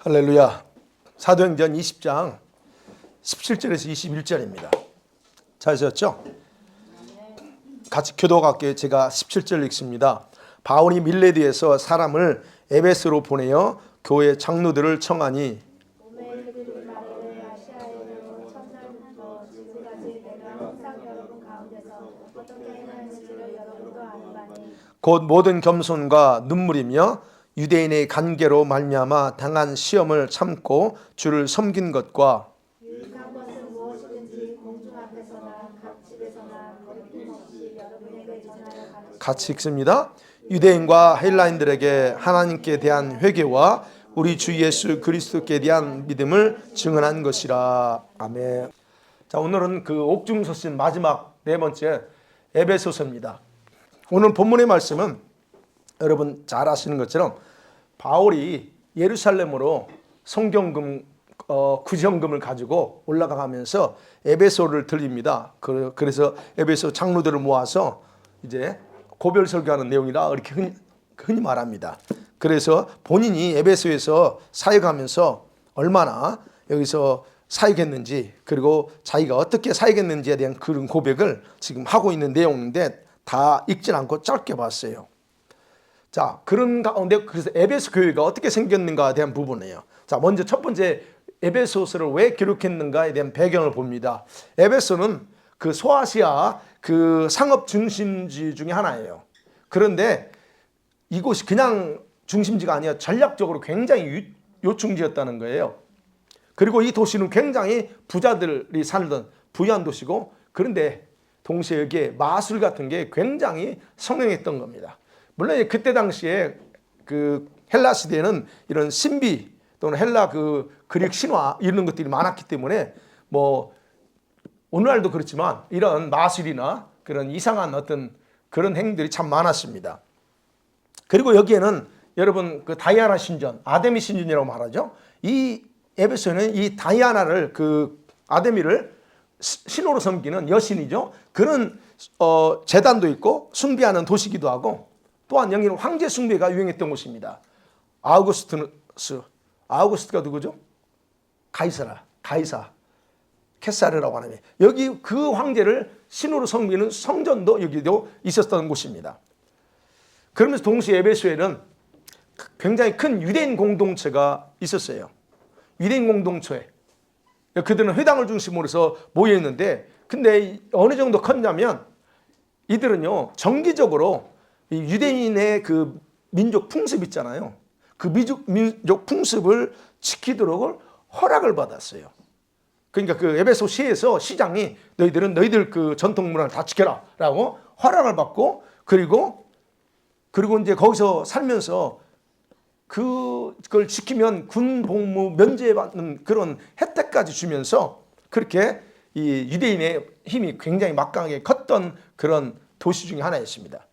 할렐루야. 사도행전 20장 17절에서 21절입니다. 잘하셨죠? 같이 교도할게요. 제가 17절 읽습니다. 바울이 밀레드에서 사람을 에베소로 보내어 교회 장로들을 청하니 곧 모든 겸손과 눈물이며 유대인의 관계로 말미암아 당한 시험을 참고 주를 섬긴 것과 유익한 것은 무엇이든지 공중 앞에서나 각 집에서나 거리낌없이 여러분에게 전하여 가르치고 같이 읽습니다. 유대인과 헬라인들에게 하나님께 대한 회개와 우리 주 예수 그리스도께 대한 믿음을 증언한 것이라. 아멘. 자, 오늘은 그 옥중서신 마지막 네 번째 에베소서입니다. 오늘 본문의 말씀은 여러분 잘 아시는 것처럼 바울이 예루살렘으로 성경금 구정금을 가지고 올라가면서 에베소를 들립니다. 그래서 에베소 장로들을 모아서 이제 고별 설교하는 내용이라 이렇게 흔히 말합니다. 그래서 본인이 에베소에서 사역하면서 얼마나 여기서 사역했는지, 그리고 자기가 어떻게 사역했는지에 대한 그런 고백을 지금 하고 있는 내용인데 다 읽진 않고 짧게 봤어요. 자, 그런 가운데 그래서 에베소 교회가 어떻게 생겼는가에 대한 부분이에요. 자, 먼저 첫 번째 에베소서를 왜 기록했는가에 대한 배경을 봅니다. 에베소는 그 소아시아 그 상업 중심지 중에 하나예요. 그런데 이곳이 그냥 중심지가 아니라 전략적으로 굉장히 요충지였다는 거예요. 그리고 이 도시는 굉장히 부자들이 살던 부유한 도시고, 그런데 동시에 여기에 마술 같은 게 굉장히 성행했던 겁니다. 물론 그때 당시에 그 헬라 시대에는 이런 신비 또는 헬라 그 그릭 신화 이런 것들이 많았기 때문에 뭐 오늘날도 그렇지만 이런 마술이나 그런 이상한 어떤 그런 행들이 참 많았습니다. 그리고 여기에는 여러분 그 다이아나 신전, 아데미 신전이라고 말하죠. 이 에베소는 이 다이아나를 그 아데미를 신호로 섬기는 여신이죠. 그런 제단도 있고 숭배하는 도시기도 하고, 또한 여기는 황제 숭배가 유행했던 곳입니다. 아우구스트가 누구죠? 가이사 케사르라고 하는, 여기 그 황제를 신으로 섬기는 성전도 여기도 있었던 곳입니다. 그러면서 동시에 에베소에는 굉장히 큰 유대인 공동체가 있었어요. 유대인 공동체, 그들은 회당을 중심으로 해서 모여 있는데, 근데 어느 정도 컸냐면 이들은요 정기적으로 유대인의 그 민족 풍습 있잖아요. 그 민족 풍습을 지키도록 허락을 받았어요. 그러니까 그 에베소 시에서 시장이 너희들은 너희들 그 전통 문화를 다 지켜라라고 허락을 받고, 그리고 이제 거기서 살면서 그걸 지키면 군 복무 면제받는 그런 혜택까지 주면서 그렇게 이 유대인의 힘이 굉장히 막강하게 컸던 그런 도시 중에 하나였습니다.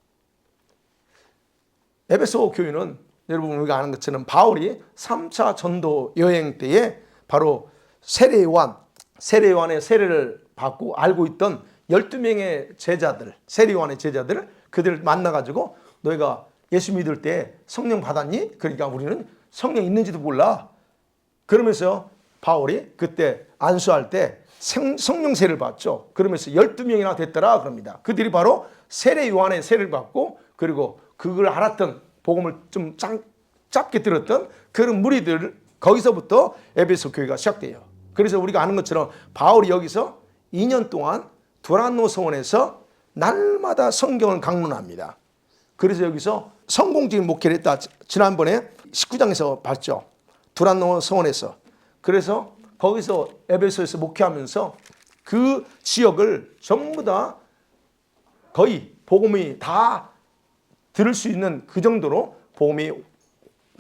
에베소 교회는 여러분 우리가 아는 것처럼 바울이 3차 전도 여행 때에 바로 세례요한의 세례를 받고 알고 있던 12명의 제자들, 세례요한의 제자들을 그들을 만나가지고 너희가 예수 믿을 때 성령 받았니? 그러니까 우리는 성령 있는지도 몰라. 그러면서 바울이 그때 안수할 때 성령 세례를 받죠. 그러면서 12명이나 됐더라 그럽니다. 그들이 바로 세례 요한의 세례를 받고, 그리고 그걸 알았던 복음을 좀 짧게 들었던 그런 무리들, 거기서부터 에베소 교회가 시작돼요. 그래서 우리가 아는 것처럼 바울이 여기서 2년 동안 두란노 서원에서 날마다 성경을 강론합니다. 그래서 여기서 성공적인 목회를 했다. 지난번에 19장에서 봤죠. 두란노 서원에서. 그래서 거기서 에베소에서 목회하면서 그 지역을 전부 다 거의 복음이 다 들을 수 있는 그 정도로 복음이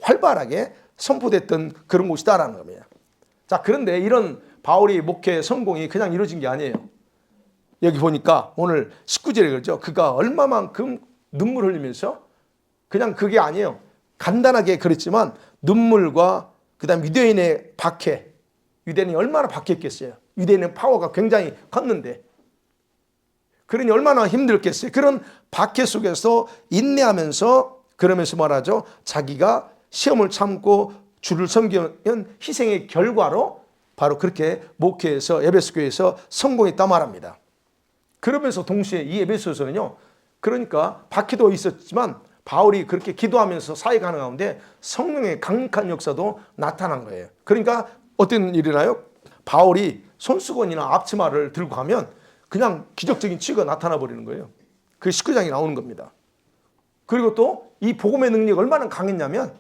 활발하게 선포됐던 그런 곳이다라는 겁니다. 자, 그런데 이런 바울이 목회 성공이 그냥 이루어진 게 아니에요. 여기 보니까 오늘 19절에 그러죠. 그가 얼마만큼 눈물 흘리면서, 그냥 그게 아니에요. 간단하게 그랬지만 눈물과 그다음 유대인의 박해, 유대인이 얼마나 박해했겠어요. 유대인의 파워가 굉장히 컸는데, 그러니 얼마나 힘들겠어요. 그런 박해 속에서 인내하면서, 그러면서 말하죠. 자기가 시험을 참고 주를 섬기는 희생의 결과로 바로 그렇게 목회에서 에베소 교회에서 성공했다 말합니다. 그러면서 동시에 이 에베소에서는요, 그러니까 박해도 있었지만 바울이 그렇게 기도하면서 사역하는 가운데 성령의 강력한 역사도 나타난 거예요. 그러니까 어떤 일이 나요? 바울이 손수건이나 앞치마를 들고 가면 그냥 기적적인 치유가 나타나 버리는 거예요. 그 19장이 나오는 겁니다. 그리고 또 이 복음의 능력이 얼마나 강했냐면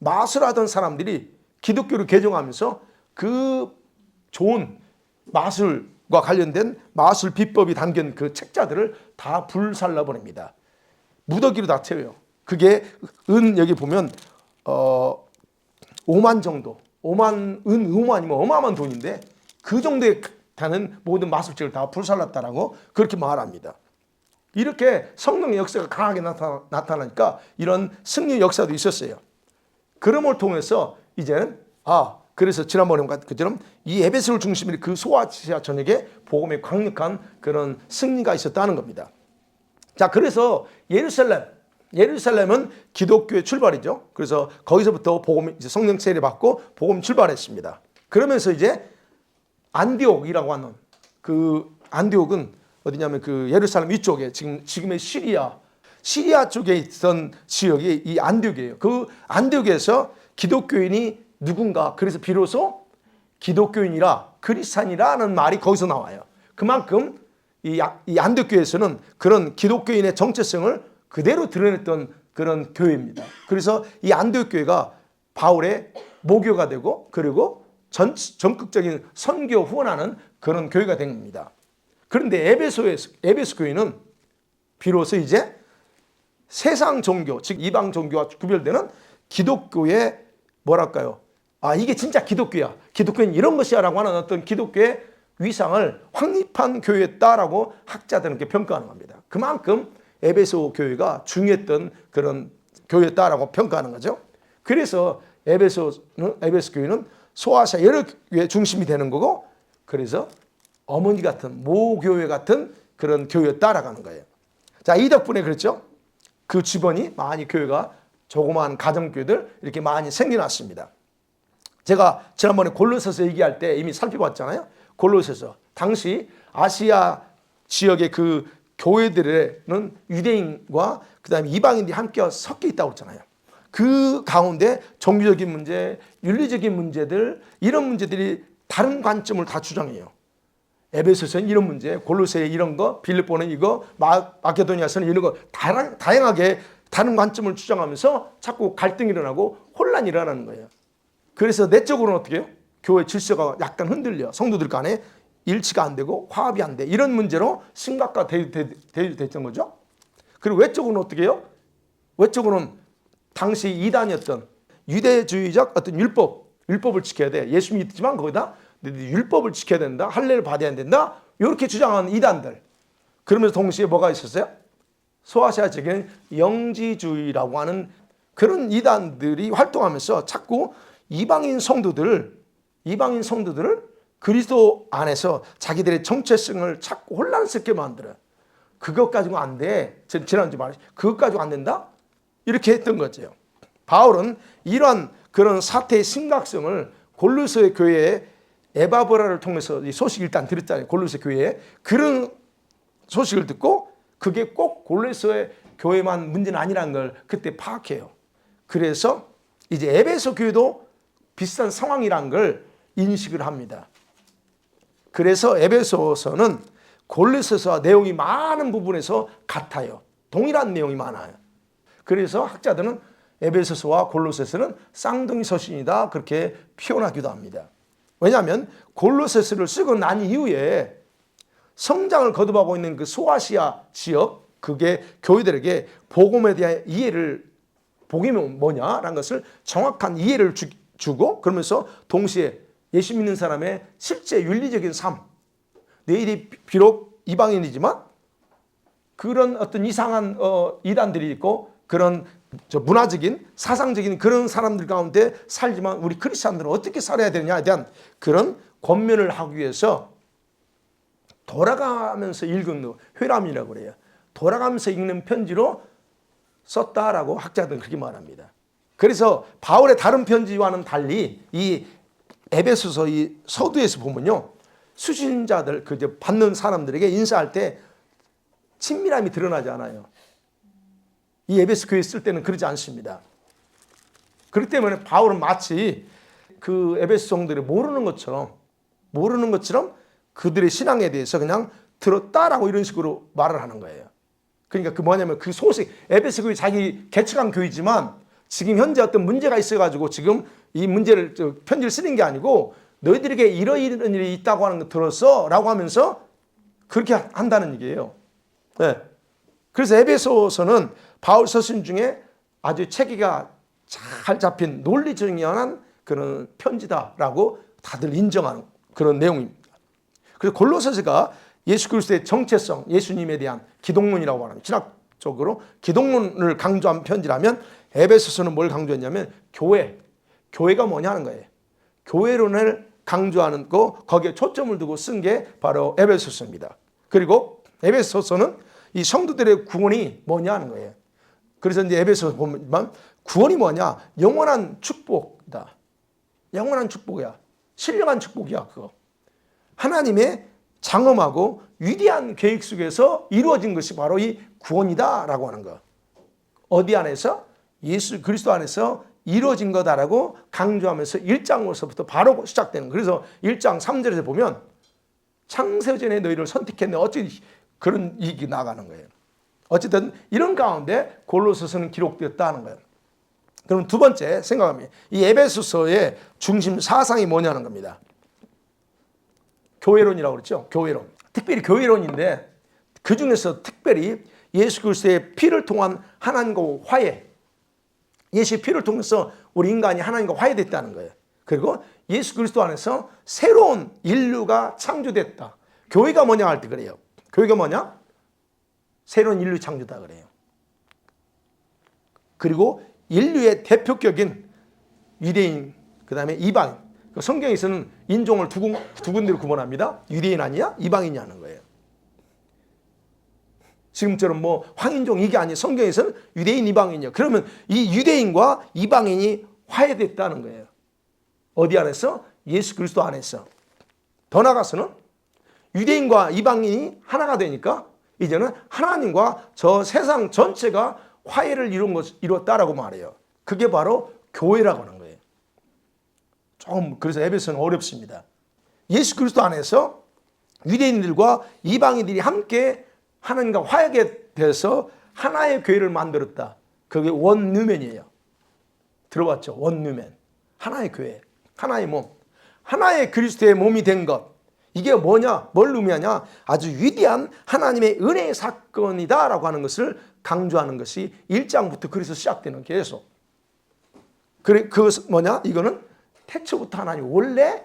마술하던 사람들이 기독교를 개종하면서 그 좋은 마술과 관련된 마술 비법이 담긴 그 책자들을 다 불살라 버립니다. 무더기로 다 채워요. 그게 여기 보면 5만 정도, 5만이면 어마어마한 돈인데 그 정도에 다는 모든 마술책을 다 불살랐다라고 그렇게 말합니다. 이렇게 성령의 역사가 강하게 나타나니까 이런 승리 역사도 있었어요. 그럼을 통해서 이제는 그래서 지난번에 것처럼 이 에베소를 중심으로 그 소아시아 전역에 복음의 강력한 그런 승리가 있었다는 겁니다. 자, 그래서 예루살렘은 기독교의 출발이죠. 그래서 거기서부터 복음 이제 성령 세례 받고 복음 출발했습니다. 그러면서 이제 안디옥이라고 하는 그 안디옥은 어디냐면 그 예루살렘 위쪽에 지금의 시리아 쪽에 있던 지역이 이 안디옥이에요. 그 안디옥에서 기독교인이 누군가, 그래서 비로소 기독교인이라 그리스찬이라는 말이 거기서 나와요. 그만큼 이 안디옥 교회에서는 그런 기독교인의 정체성을 그대로 드러냈던 그런 교회입니다. 그래서 이 안디옥 교회가 바울의 모교가 되고 그리고 전극적인 선교 후원하는 그런 교회가 된 겁니다. 그런데 에베소 교회는 비로소 이제 세상 종교, 즉 이방 종교와 구별되는 기독교의 뭐랄까요? 이게 진짜 기독교야. 기독교는 이런 것이야 라고 하는 어떤 기독교의 위상을 확립한 교회였다라고 학자들은 이렇게 평가하는 겁니다. 그만큼 에베소 교회가 중요했던 그런 교회였다라고 평가하는 거죠. 그래서 에베소 교회는 소아시아 여러 교회의 중심이 되는 거고, 그래서 어머니 같은 모교회 같은 그런 교회였다라고 하는 거예요. 자, 이 덕분에 그렇죠. 그 주변이 많이 교회가 조그마한 가정교회들 이렇게 많이 생겨났습니다. 제가 지난번에 골로새서 얘기할 때 이미 살펴봤잖아요. 골로새서 당시 아시아 지역의 그 교회들에는 유대인과 그다음에 이방인들이 함께 섞여 있다고 그랬잖아요. 그 가운데 종교적인 문제, 윤리적인 문제들, 이런 문제들이 다른 관점을 다 주장해요. 에베소서는 이런 문제, 골로새에 이런 거, 빌립보는 이거, 마케도니아서는 이런 거 다양하게 다른 관점을 주장하면서 자꾸 갈등이 일어나고 혼란이 일어나는 거예요. 그래서 내적으로는 어떻게 해요? 교회 질서가 약간 흔들려. 성도들 간에 일치가 안 되고 화합이 안 돼. 이런 문제로 심각화 됐던 거죠. 그리고 외적으로는 어떻게 해요? 외적으로는 당시 이단이었던 유대주의적 어떤 율법을 지켜야 돼. 예수 믿지만 거기다 율법을 지켜야 된다. 할례를 받아야 된다. 이렇게 주장하는 이단들. 그러면서 동시에 뭐가 있었어요? 소아시아 지역에는 영지주의라고 하는 그런 이단들이 활동하면서 자꾸 이방인 성도들을 그리스도 안에서 자기들의 정체성을 자꾸 혼란스럽게 만들어요. 그것 가지고 안 돼. 지난주에 말했죠. 그것 가지고 안 된다? 이렇게 했던 거죠. 바울은 이러한 그런 사태의 심각성을 골로새 교회의 에바브라를 통해서 이 소식을 일단 들었잖아요. 골로새 교회에 그런 소식을 듣고 그게 꼭 골로새 교회만 문제는 아니라는 걸 그때 파악해요. 그래서 이제 에베소 교회도 비슷한 상황이라는 걸 인식을 합니다. 그래서 에베소서는 골로새서와 내용이 많은 부분에서 같아요. 동일한 내용이 많아요. 그래서 학자들은 에베소서와 골로새서는 쌍둥이 서신이다 그렇게 표현하기도 합니다. 왜냐하면 골로새서를 쓰고 난 이후에 성장을 거듭하고 있는 그 소아시아 지역, 그게 교회들에게 복음에 대한 복음이 뭐냐라는 것을 정확한 이해를 주고, 그러면서 동시에 예수 믿는 사람의 실제 윤리적인 삶, 너희들이 비록 이방인이지만 그런 어떤 이상한 이단들이 있고 그런 문화적인 사상적인 그런 사람들 가운데 살지만 우리 크리스찬들은 어떻게 살아야 되느냐에 대한 그런 권면을 하기 위해서 돌아가면서 읽은 회람이라고 그래요. 돌아가면서 읽는 편지로 썼다라고 학자들은 그렇게 말합니다. 그래서 바울의 다른 편지와는 달리 이 에베소서 이 서두에서 보면요, 수신자들 그 받는 사람들에게 인사할 때 친밀함이 드러나지 않아요. 이 에베소 교회 쓸 때는 그러지 않습니다. 그렇기 때문에 바울은 마치 그 에베소 성도들이 모르는 것처럼 그들의 신앙에 대해서 그냥 들었다라고 이런 식으로 말을 하는 거예요. 그러니까 그 뭐냐면 그 소식, 에베소 교회 자기 개척한 교회지만 지금 현재 어떤 문제가 있어가지고 지금 이 문제를 편지를 쓰는 게 아니고 너희들에게 이러이러한 일이 있다고 하는 거 들었어? 라고 하면서 그렇게 한다는 얘기예요. 네. 그래서 에베소서는 바울 서신 중에 아주 체계가 잘 잡힌 논리정연한 그런 편지다라고 다들 인정하는 그런 내용입니다. 그래서 골로새서가 예수 그리스도의 정체성, 예수님에 대한 기독론이라고 하는 신학적으로 기독론을 강조한 편지라면 에베소서는 뭘 강조했냐면 교회가 뭐냐는 거예요. 교회론을 강조하는 거, 거기에 초점을 두고 쓴 게 바로 에베소서입니다. 그리고 에베소서는 이 성도들의 구원이 뭐냐는 거예요. 그래서 이제 에베소서 보면 구원이 뭐냐? 영원한 축복이다. 영원한 축복이야. 신령한 축복이야, 그거. 하나님의 장엄하고 위대한 계획 속에서 이루어진 것이 바로 이 구원이다라고 하는 거. 어디 안에서? 예수 그리스도 안에서 이루어진 거다라고 강조하면서 1장으로서부터 바로 시작되는. 그래서 1장 3절에서 보면 창세전에 너희를 선택했네. 어찌 그런 얘기 나가는 거예요. 어쨌든 이런 가운데 골로새서는 기록되었다는 거예요. 그럼 두 번째 생각하면 이 에베소서의 중심 사상이 뭐냐는 겁니다. 교회론이라고 그랬죠. 교회론. 특별히 교회론인데 그 중에서 특별히 예수 그리스도의 피를 통한 하나님과 화해. 예수의 피를 통해서 우리 인간이 하나님과 화해됐다는 거예요. 그리고 예수 그리스도 안에서 새로운 인류가 창조됐다. 교회가 뭐냐 할 때 그래요. 교회가 뭐냐? 새로운 인류 창조다 그래요. 그리고 인류의 대표격인 유대인, 그 다음에 이방인. 성경에서는 인종을 두 군데로 구분합니다. 유대인 아니야? 이방인이 하는 거예요. 지금처럼 뭐 황인종 이게 아니에요. 성경에서는 유대인, 이방인이요. 그러면 이 유대인과 이방인이 화해됐다는 거예요. 어디 안에서? 예수 그리스도 안에서. 더 나아가서는 유대인과 이방인이 하나가 되니까 이제는 하나님과 저 세상 전체가 화해를 이뤘다라고 말해요. 그게 바로 교회라고 하는 거예요. 조금 그래서 에베소는 어렵습니다. 예수 그리스도 안에서 유대인들과 이방인들이 함께 하나님과 화해하게 돼서 하나의 교회를 만들었다. 그게 원누멘이에요. 들어봤죠? 원누멘. 하나의 교회, 하나의 몸, 하나의 그리스도의 몸이 된 것. 이게 뭐냐? 뭘 의미하냐? 아주 위대한 하나님의 은혜의 사건이다라고 하는 것을 강조하는 것이 1장부터 그래서 시작되는 계속. 그것은 뭐냐? 이거는 태초부터 하나님 원래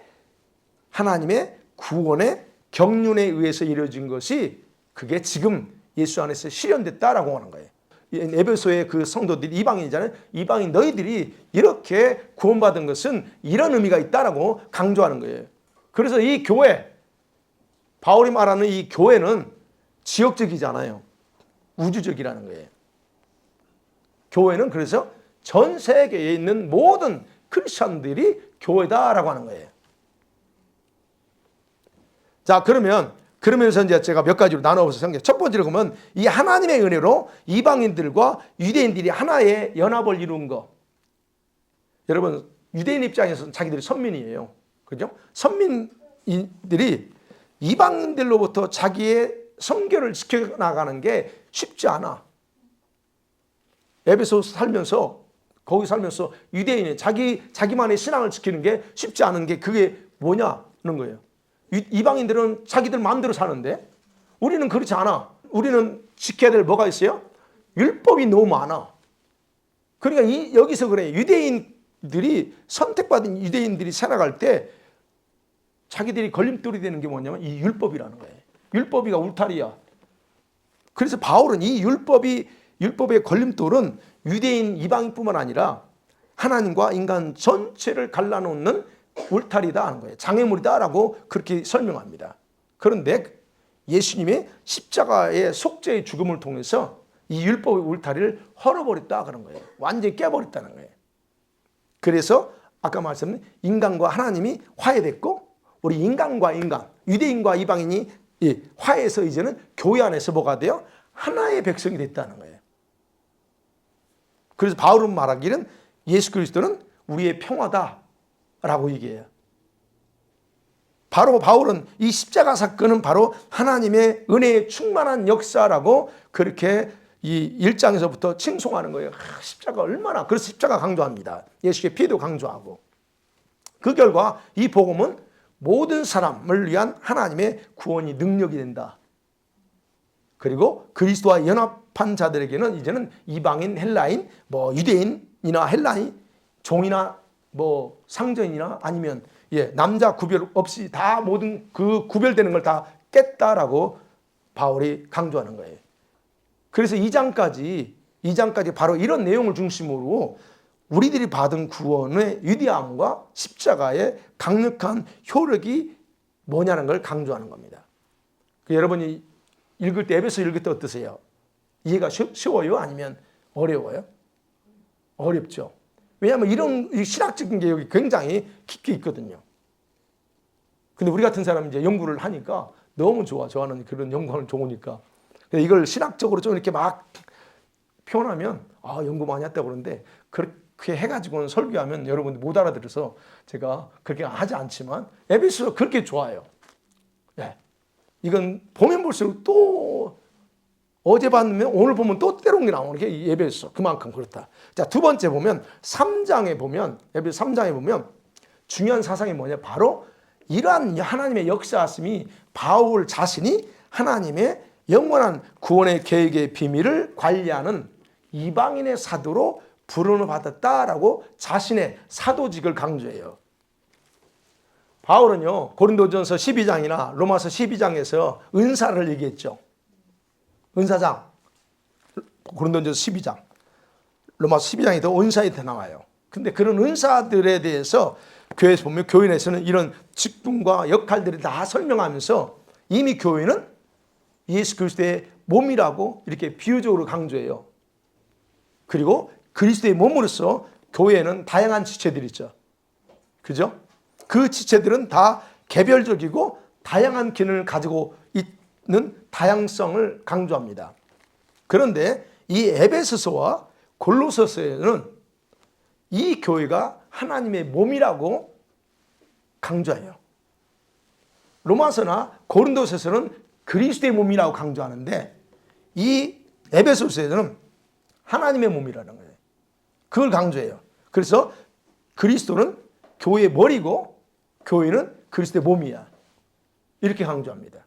하나님의 구원의 경륜에 의해서 이루어진 것이 그게 지금 예수 안에서 실현됐다라고 하는 거예요. 에베소의 그 성도들이 이방인이잖아요. 이방인 너희들이 이렇게 구원받은 것은 이런 의미가 있다라고 강조하는 거예요. 그래서 이 교회, 바울이 말하는 이 교회는 지역적이잖아요. 우주적이라는 거예요. 교회는 그래서 전 세계에 있는 모든 크리스천들이 교회다라고 하는 거예요. 자, 그러면서 이제 제가 몇 가지로 나눠서 생각해요. 첫 번째로 보면 이 하나님의 은혜로 이방인들과 유대인들이 하나의 연합을 이룬 거. 여러분, 유대인 입장에서는 자기들이 선민이에요. 그죠? 선민들이 이방인들로부터 자기의 성결을 지켜나가는 게 쉽지 않아. 에베소 살면서, 거기 살면서 유대인이 자기만의 신앙을 지키는 게 쉽지 않은 게 그게 뭐냐는 거예요. 이방인들은 자기들 마음대로 사는데 우리는 그렇지 않아. 우리는 지켜야 될 뭐가 있어요? 율법이 너무 많아. 그러니까 여기서 그래. 유대인들이 선택받은 유대인들이 살아갈 때 자기들이 걸림돌이 되는 게 뭐냐면 이 율법이라는 거예요. 율법이가 울타리야. 그래서 바울은 이 율법의 걸림돌은 유대인 이방인뿐만 아니라 하나님과 인간 전체를 갈라놓는 울타리다 하는 거예요. 장애물이다라고 그렇게 설명합니다. 그런데 예수님의 십자가의 속죄의 죽음을 통해서 이 율법의 울타리를 헐어버렸다 그런 거예요. 완전히 깨버렸다는 거예요. 그래서 아까 말씀드린 인간과 하나님이 화해됐고 우리 인간과 인간, 유대인과 이방인이 화해해서 이제는 교회 안에서 뭐가 돼요? 하나의 백성이 됐다는 거예요. 그래서 바울은 말하기는 예수 그리스도는 우리의 평화다라고 얘기해요. 바로 바울은 이 십자가 사건은 바로 하나님의 은혜의 충만한 역사라고 그렇게 이 1장에서부터 칭송하는 거예요. 십자가 얼마나, 그래서 십자가 강조합니다. 예수의 피도 강조하고. 그 결과 이 복음은 모든 사람을 위한 하나님의 구원이 능력이 된다. 그리고 그리스도와 연합한 자들에게는 이제는 이방인, 헬라인, 뭐 유대인이나 헬라인, 종이나 뭐 상전이나 아니면 남자 구별 없이 다 모든 그 구별되는 걸 다 깼다라고 바울이 강조하는 거예요. 그래서 2장까지 바로 이런 내용을 중심으로 우리들이 받은 구원의 위대함과 십자가의 강력한 효력이 뭐냐는 걸 강조하는 겁니다. 여러분이 읽을 때, 에베소 읽을 때 어떠세요? 이해가 쉬워요? 아니면 어려워요? 어렵죠. 왜냐하면 이런 신학적인 게 여기 굉장히 깊게 있거든요. 근데 우리 같은 사람이 이제 연구를 하니까 너무 좋아. 저하는 그런 연구하는 좋으니까. 이걸 신학적으로 좀 이렇게 막 표현하면 연구 많이 했다고 그러는데 그렇게 해가지고는 설교하면 여러분들 못 알아들어서 제가 그렇게 하지 않지만 에베소가 그렇게 좋아요. 이건 보면 볼수록 또 어제 봤으면 오늘 보면 또 때로운 게 나오는 게 에베소. 그만큼 그렇다. 자, 두 번째 보면 3장에 보면 에베소 3장에 보면 중요한 사상이 뭐냐? 바로 이러한 하나님의 역사하심이 바울 자신이 하나님의 영원한 구원의 계획의 비밀을 관리하는 이방인의 사도로 부름을 받았다라고 자신의 사도직을 강조해요. 바울은요, 고린도전서 12장이나 로마서 12장에서 은사를 얘기했죠. 은사장, 고린도전서 12장, 로마서 12장에도 은사에 나와요. 근데 그런 은사들에 대해서 교회에서 보면 교회 내에서는 이런 직분과 역할들을 다 설명하면서 이미 교회는 예수 그리스도의 몸이라고 이렇게 비유적으로 강조해요. 그리고 그리스도의 몸으로서 교회에는 다양한 지체들이 있죠. 그죠? 그 지체들은 다 개별적이고 다양한 기능을 가지고 있는 다양성을 강조합니다. 그런데 이 에베소서와 골로새서에는 이 교회가 하나님의 몸이라고 강조해요. 로마서나 고린도서에서는 그리스도의 몸이라고 강조하는데 이 에베소서에서는 하나님의 몸이라는 거예요. 그걸 강조해요. 그래서 그리스도는 교회의 머리고 교회는 그리스도의 몸이야. 이렇게 강조합니다.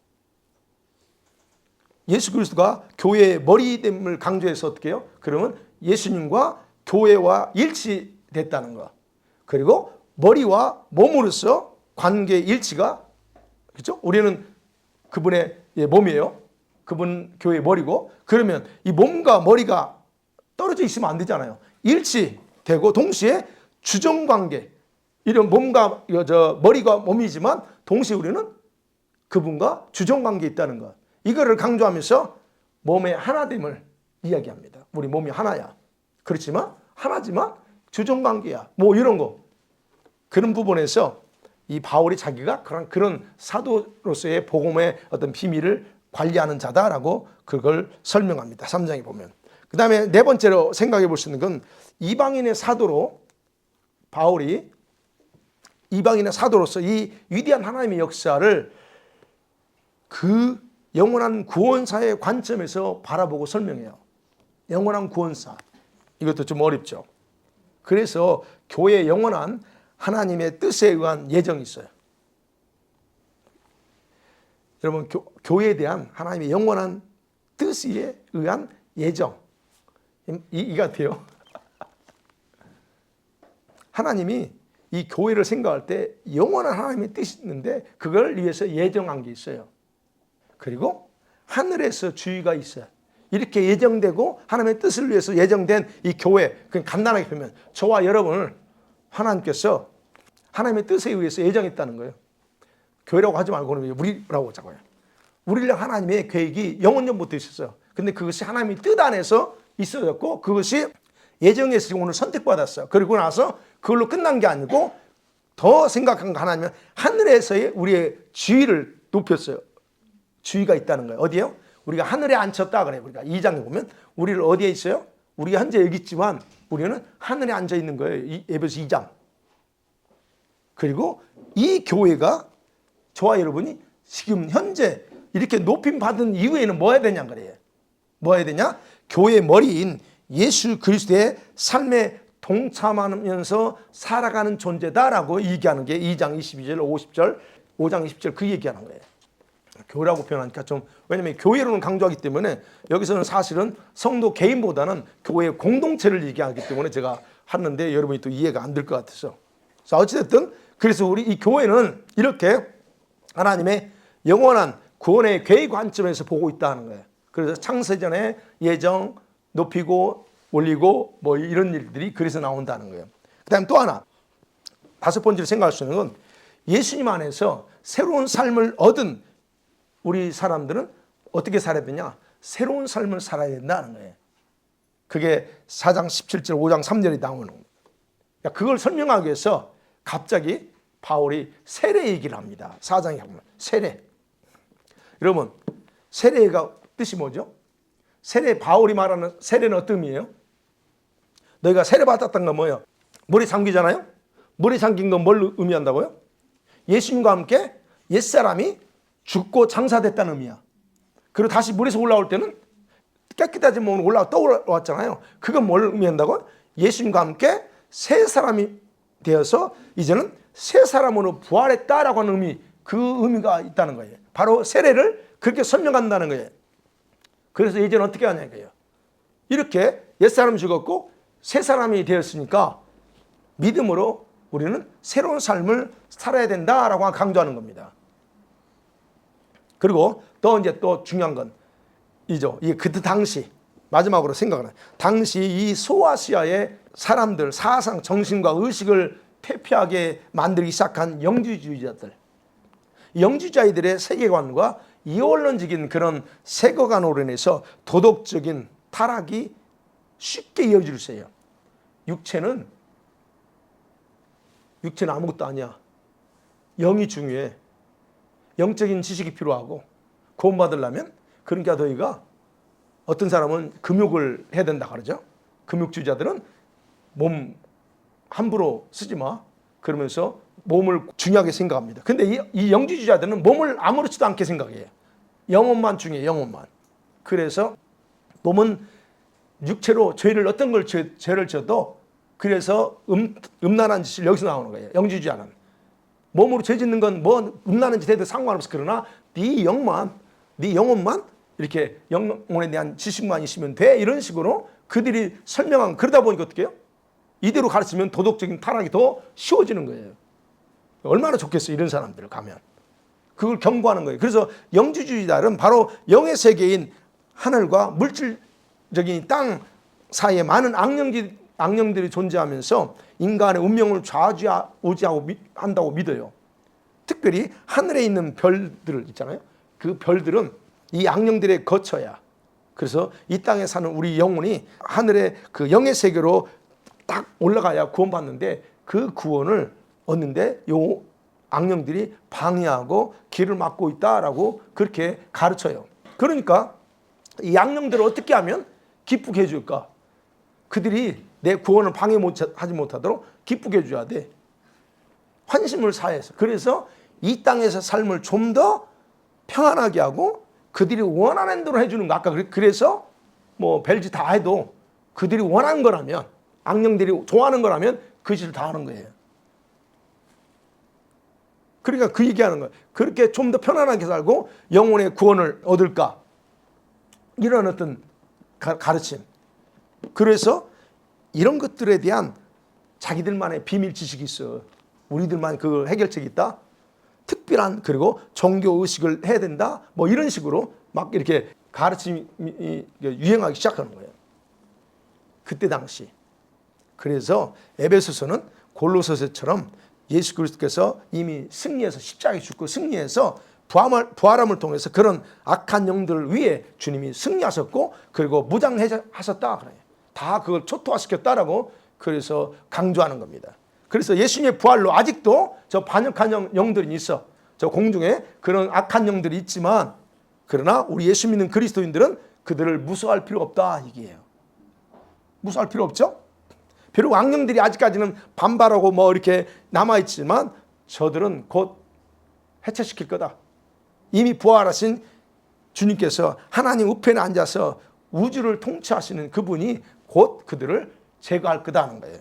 예수 그리스도가 교회의 머리됨을 강조해서 어떻게 해요? 그러면 예수님과 교회와 일치됐다는 거. 그리고 머리와 몸으로서 관계 일치가, 그렇죠? 우리는 그분의 몸이에요. 그분 교회의 머리고, 그러면 이 몸과 머리가 떨어져 있으면 안 되잖아요. 일치되고 동시에 주정관계, 이런 몸과 머리가 몸이지만 동시에 우리는 그분과 주정관계에 있다는 것. 이거를 강조하면서 몸의 하나됨을 이야기합니다. 우리 몸이 하나야. 그렇지만 하나지만 주정관계야. 뭐 이런 거. 그런 부분에서 이 바울이 자기가 그런 사도로서의 복음의 어떤 비밀을 관리하는 자다라고 그걸 설명합니다. 3장에 보면. 그 다음에 네 번째로 생각해 볼 수 있는 건 이방인의 사도로 바울이 이방인의 사도로서 이 위대한 하나님의 역사를 그 영원한 구원사의 관점에서 바라보고 설명해요. 영원한 구원사. 이것도 좀 어렵죠. 그래서 교회의 영원한 하나님의 뜻에 의한 예정이 있어요. 여러분, 교회에 대한 하나님의 영원한 뜻에 의한 예정. 이 같아요. 하나님이 이 교회를 생각할 때 영원한 하나님의 뜻이 있는데 그걸 위해서 예정한 게 있어요. 그리고 하늘에서 주의가 있어요. 이렇게 예정되고 하나님의 뜻을 위해서 예정된 이 교회, 그냥 간단하게 보면 저와 여러분을 하나님께서 하나님의 뜻에 의해서 예정했다는 거예요. 교회라고 하지 말고 우리라고 하자고요. 우리랑 하나님의 계획이 영원전부터 있었어요. 근데 그것이 하나님의 뜻 안에서 있어졌고 그것이 예정에서 오늘 선택받았어요. 그리고 나서 그걸로 끝난 게 아니고 더 생각한 거 하나면 하늘에서의 우리의 지위를 높였어요. 지위가 있다는 거예요. 어디에요? 우리가 하늘에 앉혔다 그래요. 우리가 2장에 보면 우리를 어디에 있어요? 우리가 현재 여기 있지만 우리는 하늘에 앉아 있는 거예요. 에베소 2장. 그리고 이 교회가 저와 여러분이 지금 현재 이렇게 높임 받은 이후에는 뭐 해야 되냐 그래요. 뭐 해야 되냐? 교회의 머리인 예수 그리스도의 삶에 동참하면서 살아가는 존재다라고 얘기하는 게 2장 22절, 50절, 5장 20절 그 얘기하는 거예요. 교회라고 표현하니까 좀, 왜냐면 교회로는 강조하기 때문에 여기서는 사실은 성도 개인보다는 교회의 공동체를 얘기하기 때문에 제가 하는데 여러분이 또 이해가 안 될 것 같아서. 자, 어찌됐든 그래서 우리 이 교회는 이렇게 하나님의 영원한 구원의 계획 관점에서 보고 있다는 거예요. 그래서 창세전에 예정 높이고 올리고 뭐 이런 일들이 그래서 나온다는 거예요. 그 다음 또 하나, 다섯 번째로 생각할 수 있는 건 예수님 안에서 새로운 삶을 얻은 우리 사람들은 어떻게 살아야 되냐? 새로운 삶을 살아야 된다는 거예요. 그게 4장 17절, 5장 3절에 나오는 거예요. 그걸 설명하기 위해서 갑자기 바울이 세례 얘기를 합니다. 4장에 보면 세례. 여러분, 세례가 뜻이 뭐죠? 세례, 바울이 말하는 세례는 어떤 의미예요? 너희가 세례 받았던 건 뭐예요? 물에 잠기잖아요? 물에 잠긴 건 뭘 의미한다고요? 예수님과 함께 옛사람이 죽고 장사됐다는 의미야. 그리고 다시 물에서 올라올 때는 깨끗하지 몸으로 떠올라왔잖아요. 그건 뭘 의미한다고? 예수님과 함께 새 사람이 되어서 이제는 새 사람으로 부활했다라고 하는 의미, 그 의미가 있다는 거예요. 바로 세례를 그렇게 설명한다는 거예요. 그래서 이제는 어떻게 하냐 이거예요. 이렇게 옛사람이 죽었고 새 사람이 되었으니까 믿음으로 우리는 새로운 삶을 살아야 된다라고 강조하는 겁니다. 그리고 또 이제 또 중요한 건 이죠. 이게 그때 당시 마지막으로 생각하는 당시 이 소아시아의 사람들 사상, 정신과 의식을 퇴폐하게 만들기 시작한 영지주의자들, 영지주의자들의 세계관과 이원론적인 그런 세계관으로 인해서 도덕적인 타락이 쉽게 이어질 수 있어요. 육체는 아무것도 아니야. 영이 중요해. 영적인 지식이 필요하고 구원받으려면 그러니까 너희가 어떤 사람은 금욕을 해야 된다 그러죠. 금욕주의자들은 몸 함부로 쓰지 마. 그러면서 몸을 중요하게 생각합니다. 근데 이 영지주의자들은 몸을 아무렇지도 않게 생각해요. 영혼만 중요해, 영혼만. 그래서 몸은 육체로 죄를 어떤 걸 죄를 져도 그래서 음란한 짓을 여기서 나오는 거예요. 영지주의자는. 몸으로 죄 짓는 건 뭐 음란한 짓 해도 상관없어. 그러나 네 영혼만 이렇게 영혼에 대한 지식만 있으면 돼. 이런 식으로 그들이 설명한, 그러다 보니까 어떻게 해요? 이대로 가르치면 도덕적인 타락이 더 쉬워지는 거예요. 얼마나 좋겠어요, 이런 사람들 가면. 그걸 경고하는 거예요. 그래서 영지주의자들은 바로 영의 세계인 하늘과 물질적인 땅 사이에 많은 악령들이 존재하면서 인간의 운명을 좌지우지하고 한다고 믿어요. 특별히 하늘에 있는 별들 있잖아요. 그 별들은 이 악령들의 거처야. 그래서 이 땅에 사는 우리 영혼이 하늘의 그 영의 세계로 딱 올라가야 구원받는데 그 구원을 얻는데 요 악령들이 방해하고 길을 막고 있다라고 그렇게 가르쳐요. 그러니까 이 악령들을 어떻게 하면 기쁘게 해줄까? 그들이 내 구원을 방해하지 못하도록 기쁘게 해줘야 돼. 환심을 사해서. 그래서 이 땅에서 삶을 좀 더 평안하게 하고 그들이 원하는 대로 해주는 거. 아까 그래서 뭐 별짓 다 해도 그들이 원하는 거라면, 악령들이 좋아하는 거라면 그 짓을 다 하는 거예요. 그러니까 그 얘기하는 거예요. 그렇게 좀 더 편안하게 살고 영혼의 구원을 얻을까? 이런 어떤 가르침. 그래서 이런 것들에 대한 자기들만의 비밀 지식이 있어. 우리들만 그 해결책이 있다. 특별한 그리고 종교 의식을 해야 된다. 뭐 이런 식으로 막 이렇게 가르침이 유행하기 시작하는 거예요. 그때 당시. 그래서 에베소서는 골로새서처럼 예수 그리스도께서 이미 승리해서 십자가에 죽고 승리해서 부활함을 통해서 그런 악한 영들을 위해 주님이 승리하셨고 그리고 무장하셨다 그래요. 다 그걸 초토화시켰다라고 그래서 강조하는 겁니다. 그래서 예수님의 부활로 아직도 저 반역한 영들이 있어. 저 공중에 그런 악한 영들이 있지만 그러나 우리 예수 믿는 그리스도인들은 그들을 무서워할 필요가 없다 이게요. 무서워할 필요 없죠? 비록 악령들이 아직까지는 반발하고 뭐 이렇게 남아있지만 저들은 곧 해체시킬 거다. 이미 부활하신 주님께서 하나님 우편에 앉아서 우주를 통치하시는 그분이 곧 그들을 제거할 거다는 거예요.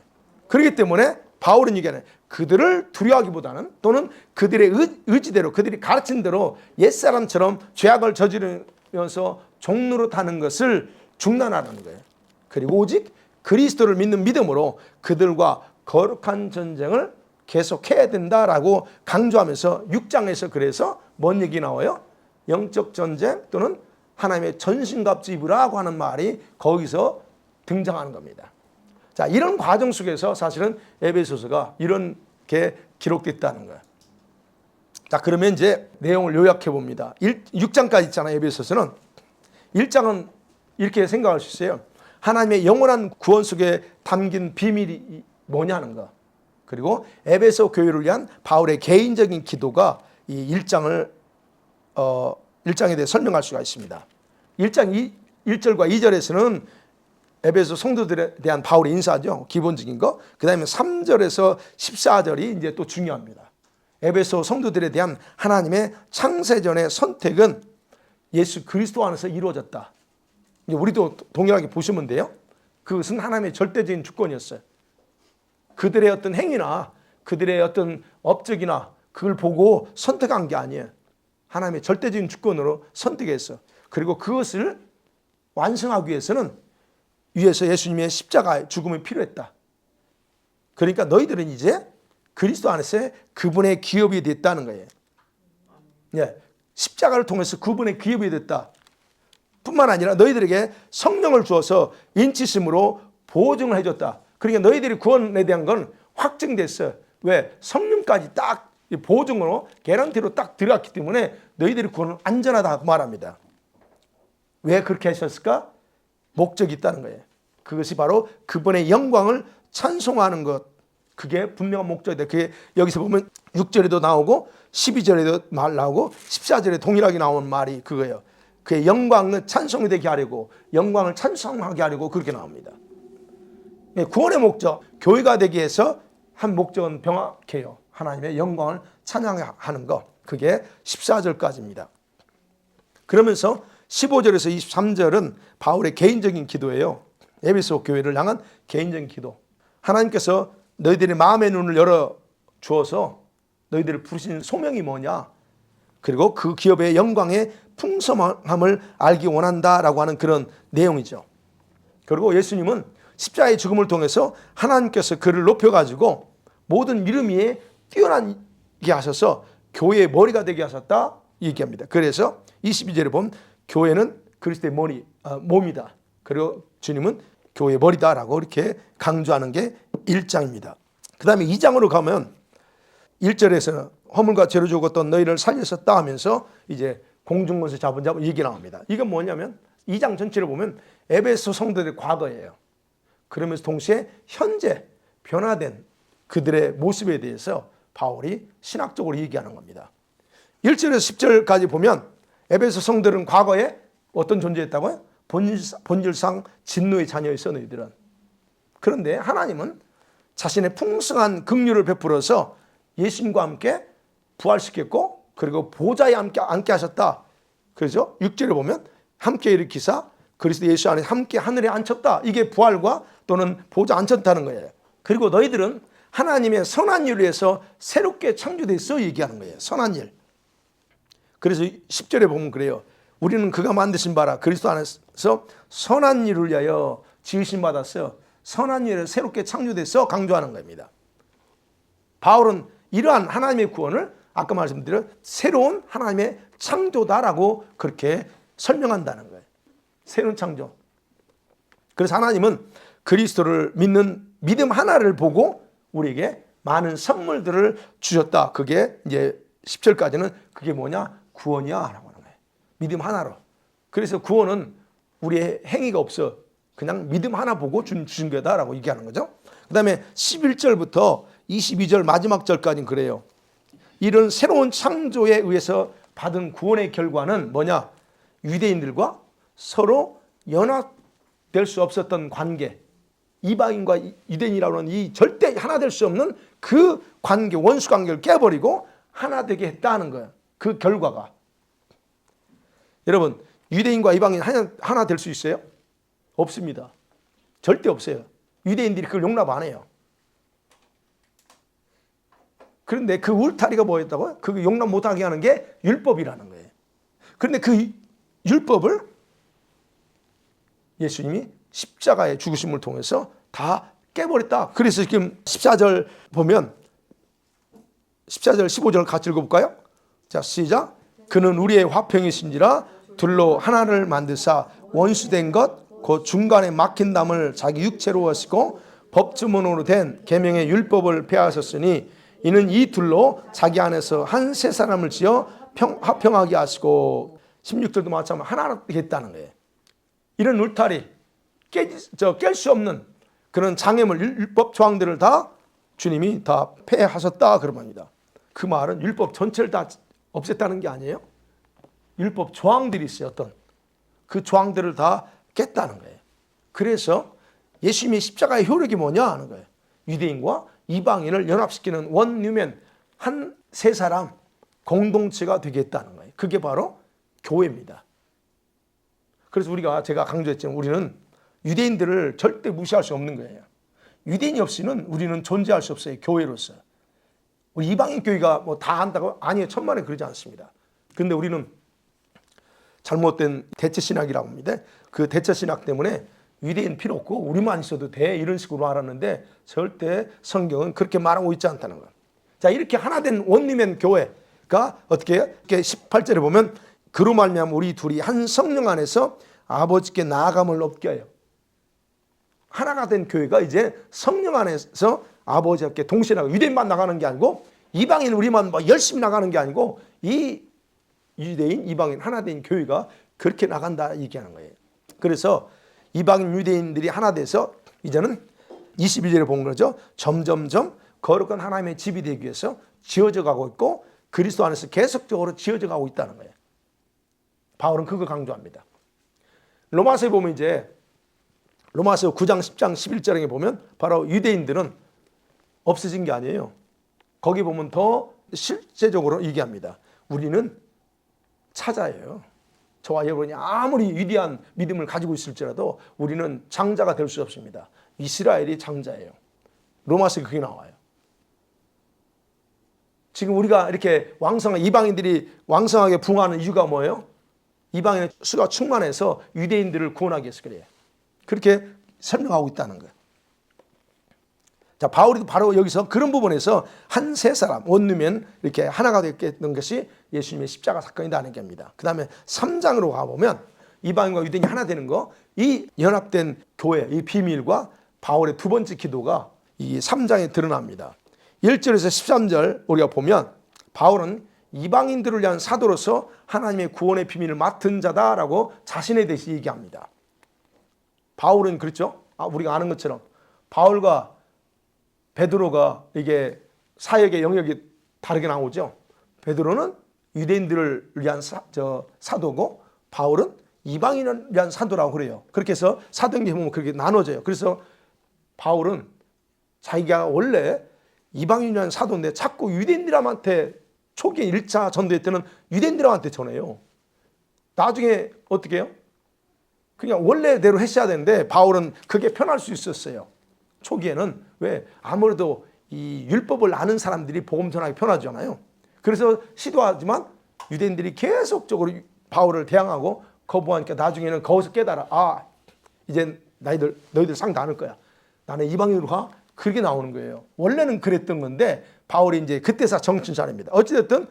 그렇기 때문에 바울은 얘기하는 그들을 두려워하기보다는 또는 그들의 의지대로 그들이 가르친 대로 옛사람처럼 죄악을 저지르면서 종로로 타는 것을 중단하라는 거예요. 그리고 오직 그리스도를 믿는 믿음으로 그들과 거룩한 전쟁을 계속해야 된다라고 강조하면서 6장에서 그래서 뭔 얘기 나와요? 영적 전쟁 또는 하나님의 전신갑주 입으라고 하는 말이 거기서 등장하는 겁니다. 자, 이런 과정 속에서 사실은 에베소서가 이런 게 기록됐다는 거예요. 자, 그러면 이제 내용을 요약해 봅니다. 6장까지 있잖아요. 에베소서는 1장은 이렇게 생각할 수 있어요. 하나님의 영원한 구원 속에 담긴 비밀이 뭐냐는 거. 그리고 에베소 교회를 위한 바울의 개인적인 기도가 이 1장에 대해 설명할 수가 있습니다. 1장 1절과 2절에서는 에베소 성도들에 대한 바울의 인사죠. 기본적인 거. 그 다음에 3절에서 14절이 이제 또 중요합니다. 에베소 성도들에 대한 하나님의 창세전의 선택은 예수 그리스도 안에서 이루어졌다. 우리도 동일하게 보시면 돼요. 그것은 하나님의 절대적인 주권이었어요. 그들의 어떤 행위나 그들의 어떤 업적이나 그걸 보고 선택한 게 아니에요. 하나님의 절대적인 주권으로 선택했어. 그리고 그것을 완성하기 위해서는 위에서 예수님의 십자가의 죽음이 필요했다. 그러니까 너희들은 이제 그리스도 안에서 그분의 기업이 됐다는 거예요. 예, 십자가를 통해서 그분의 기업이 됐다. 뿐만 아니라 너희들에게 성령을 주어서 인치심으로 보증을 해줬다. 그러니까 너희들이 구원에 대한 건 확증됐어요. 왜? 성령까지 딱 보증으로 개런티로 딱 들어갔기 때문에 너희들이 구원은 안전하다고 말합니다. 왜 그렇게 하셨을까? 목적이 있다는 거예요. 그것이 바로 그분의 영광을 찬송하는 것. 그게 분명한 목적이다. 그게 여기서 보면 6절에도 나오고 12절에도 말 나오고 14절에 동일하게 나오는 말이 그거예요. 그의 영광을 찬송이 되게 하려고 영광을 찬송하게 하려고 그렇게 나옵니다. 구원의 목적, 교회가 되기 위해서 한 목적은 명확해요. 하나님의 영광을 찬양하는 것. 그게 14절까지입니다. 그러면서 15절에서 23절은 바울의 개인적인 기도예요. 에베소 교회를 향한 개인적인 기도. 하나님께서 너희들의 마음의 눈을 열어 주어서 너희들을 부르신 소명이 뭐냐? 그리고 그 기업의 영광의 풍성함을 알기 원한다라고 하는 그런 내용이죠. 그리고 예수님은 십자가의 죽음을 통해서 하나님께서 그를 높여가지고 모든 이름 위에 뛰어나게 하셔서 교회의 머리가 되게 하셨다 얘기합니다. 그래서 22절에 보면 교회는 그리스도의 몸이다. 그리고 주님은 교회의 머리다라고 이렇게 강조하는 게 1장입니다. 그 다음에 2장으로 가면 1절에서는 허물과 죄로 죽었던 너희를 살렸었다 하면서 이제 공중권세 잡은 자 얘기 나옵니다. 이건 뭐냐면 2장 전체를 보면 에베소 성도들의 과거예요. 그러면서 동시에 현재 변화된 그들의 모습에 대해서 바울이 신학적으로 얘기하는 겁니다. 1절에서 10절까지 보면 에베소 성도들은 과거에 어떤 존재였다고요? 본질상 진노의 자녀였어 너희들은. 그런데 하나님은 자신의 풍성한 긍휼을 베풀어서 예수님과 함께 부활시켰고 그리고 보좌에 앉게 하셨다. 그렇죠? 6절에 보면 함께 일으키사 그리스도 예수 안에 함께 하늘에 앉혔다. 이게 부활과 또는 보좌 앉혔다는 거예요. 그리고 너희들은 하나님의 선한 일을 위해서 새롭게 창조됐어 얘기하는 거예요. 선한 일. 그래서 10절에 보면 그래요. 우리는 그가 만드신 바라 그리스도 안에서 선한 일을 위하여 지으신 받았어요. 선한 일을 새롭게 창조됐어 강조하는 겁니다. 바울은 이러한 하나님의 구원을 아까 말씀드린 새로운 하나님의 창조다라고 그렇게 설명한다는 거예요. 새로운 창조. 그래서 하나님은 그리스도를 믿는 믿음 하나를 보고 우리에게 많은 선물들을 주셨다. 그게 이제 10절까지는 그게 뭐냐? 구원이야 라고 하는 거예요. 믿음 하나로. 그래서 구원은 우리의 행위가 없어. 그냥 믿음 하나 보고 주신 거다라고 얘기하는 거죠. 그 다음에 11절부터 22절 마지막 절까지는 그래요. 이런 새로운 창조에 의해서 받은 구원의 결과는 뭐냐? 유대인들과 서로 연합될 수 없었던 관계, 이방인과 유대인이라고 하는 이 절대 하나 될 수 없는 그 관계, 원수 관계를 깨버리고 하나 되게 했다는 거예요. 그 결과가. 여러분, 유대인과 이방인 하나 될 수 있어요? 없습니다. 절대 없어요. 유대인들이 그걸 용납 안 해요. 그런데 그 울타리가 뭐였다고요? 그 용납 못하게 하는 게 율법이라는 거예요. 그런데 그 율법을 예수님이 십자가의 죽으심을 통해서 다 깨버렸다. 그래서 지금 14절 보면 14절 15절 같이 읽어볼까요? 자, 시작. 그는 우리의 화평이신지라 둘로 하나를 만드사 원수된 것 그 중간에 막힌 담을 자기 육체로 하시고 법주문으로 된 계명의 율법을 폐하셨으니 이는 이 둘로 자기 안에서 한 세 사람을 지어 화평하게 하시고 16절도 마찬가지로 하나로 했다는 거예요. 이런 울타리 깰 수 없는 그런 장애물 율법 조항들을 다 주님이 다 폐하셨다 그럽니다. 그 말은 율법 전체를 다 없앴다는 게 아니에요. 율법 조항들이 있어요. 어떤 그 조항들을 다 깼다는 거예요. 그래서 예수님의 십자가의 효력이 뭐냐 하는 거예요. 유대인과 이방인을 연합시키는 원유맨 한 세 사람 공동체가 되겠다는 거예요. 그게 바로 교회입니다. 그래서 제가 강조했지만 우리는 유대인들을 절대 무시할 수 없는 거예요. 유대인이 없이는 우리는 존재할 수 없어요. 교회로서. 우리 이방인 교회가 뭐 다 한다고? 아니에요. 천만에 그러지 않습니다. 그런데 우리는 잘못된 대체신학이라고 합니다. 그 대체신학 때문에 유대인 필요 없고 우리만 있어도 돼 이런 식으로 알았는데 절대 성경은 그렇게 말하고 있지 않다는 거예요. 자, 이렇게 하나된 원리면 교회가 어떻게 해요? 18절에 보면 그로 말미암아 우리 둘이 한 성령 안에서 아버지께 나아감을 얻게 요 하나가 된 교회가 이제 성령 안에서 아버지께 동시에 나가 유대인만 나가는 게 아니고 이방인 우리만 뭐 열심히 나가는 게 아니고 이 유대인 이방인 하나 된 교회가 그렇게 나간다 얘기하는 거예요. 그래서 이방인 유대인들이 하나 돼서 이제는 22절에 본 거죠. 점점점 거룩한 하나님의 집이 되기 위해서 지어져 가고 있고 그리스도 안에서 계속적으로 지어져 가고 있다는 거예요. 바울은 그거 강조합니다. 로마서에 보면 이제 로마서 9장 10장 11절에 보면 바로 유대인들은 없어진 게 아니에요. 거기 보면 더 실제적으로 얘기합니다. 우리는 차자예요. 저와 여러분이 아무리 위대한 믿음을 가지고 있을지라도 우리는 장자가 될 수 없습니다. 이스라엘이 장자예요. 로마서에 그게 나와요. 지금 우리가 이렇게 이방인들이 왕성하게 붕하는 이유가 뭐예요? 이방인의 수가 충만해서 유대인들을 구원하기 위해서 그래요. 그렇게 설명하고 있다는 거예요. 자, 바울이 바로 여기서 그런 부분에서 한 세 사람 원누면 이렇게 하나가 됐던 것이 예수님의 십자가 사건이라는 겁니다. 그 다음에 3장으로 가보면 이방인과 유대인이 하나 되는 거, 이 연합된 교회, 이 비밀과 바울의 두 번째 기도가 이 3장에 드러납니다. 1절에서 13절 우리가 보면 바울은 이방인들을 위한 사도로서 하나님의 구원의 비밀을 맡은 자다라고 자신에 대해서 얘기합니다. 바울은 그렇죠? 우리가 아는 것처럼 바울과 베드로가 이게 사역의 영역이 다르게 나오죠. 베드로는 유대인들을 위한 사도고 바울은 이방인을 위한 사도라고 그래요. 그렇게 해서 사도행전에 보면 그렇게 나눠져요. 그래서 바울은 자기가 원래 이방인을 위한 사도인데 자꾸 유대인들한테 초기에 1차 전도회 때는 유대인들한테 전해요. 나중에 어떻게 해요? 그냥 원래대로 했어야 되는데 바울은 그게 편할 수 있었어요. 초기에는 왜 아무래도 이 율법을 아는 사람들이 복음 전하기 편하잖아요. 그래서 시도하지만 유대인들이 계속적으로 바울을 대항하고 거부하니까 나중에는 거기서 깨달아 이제 너희들 상 다 안 할 거야. 나는 이방인으로 가. 그렇게 나오는 거예요. 원래는 그랬던 건데 바울이 이제 그때서 정신 차립니다. 어찌됐든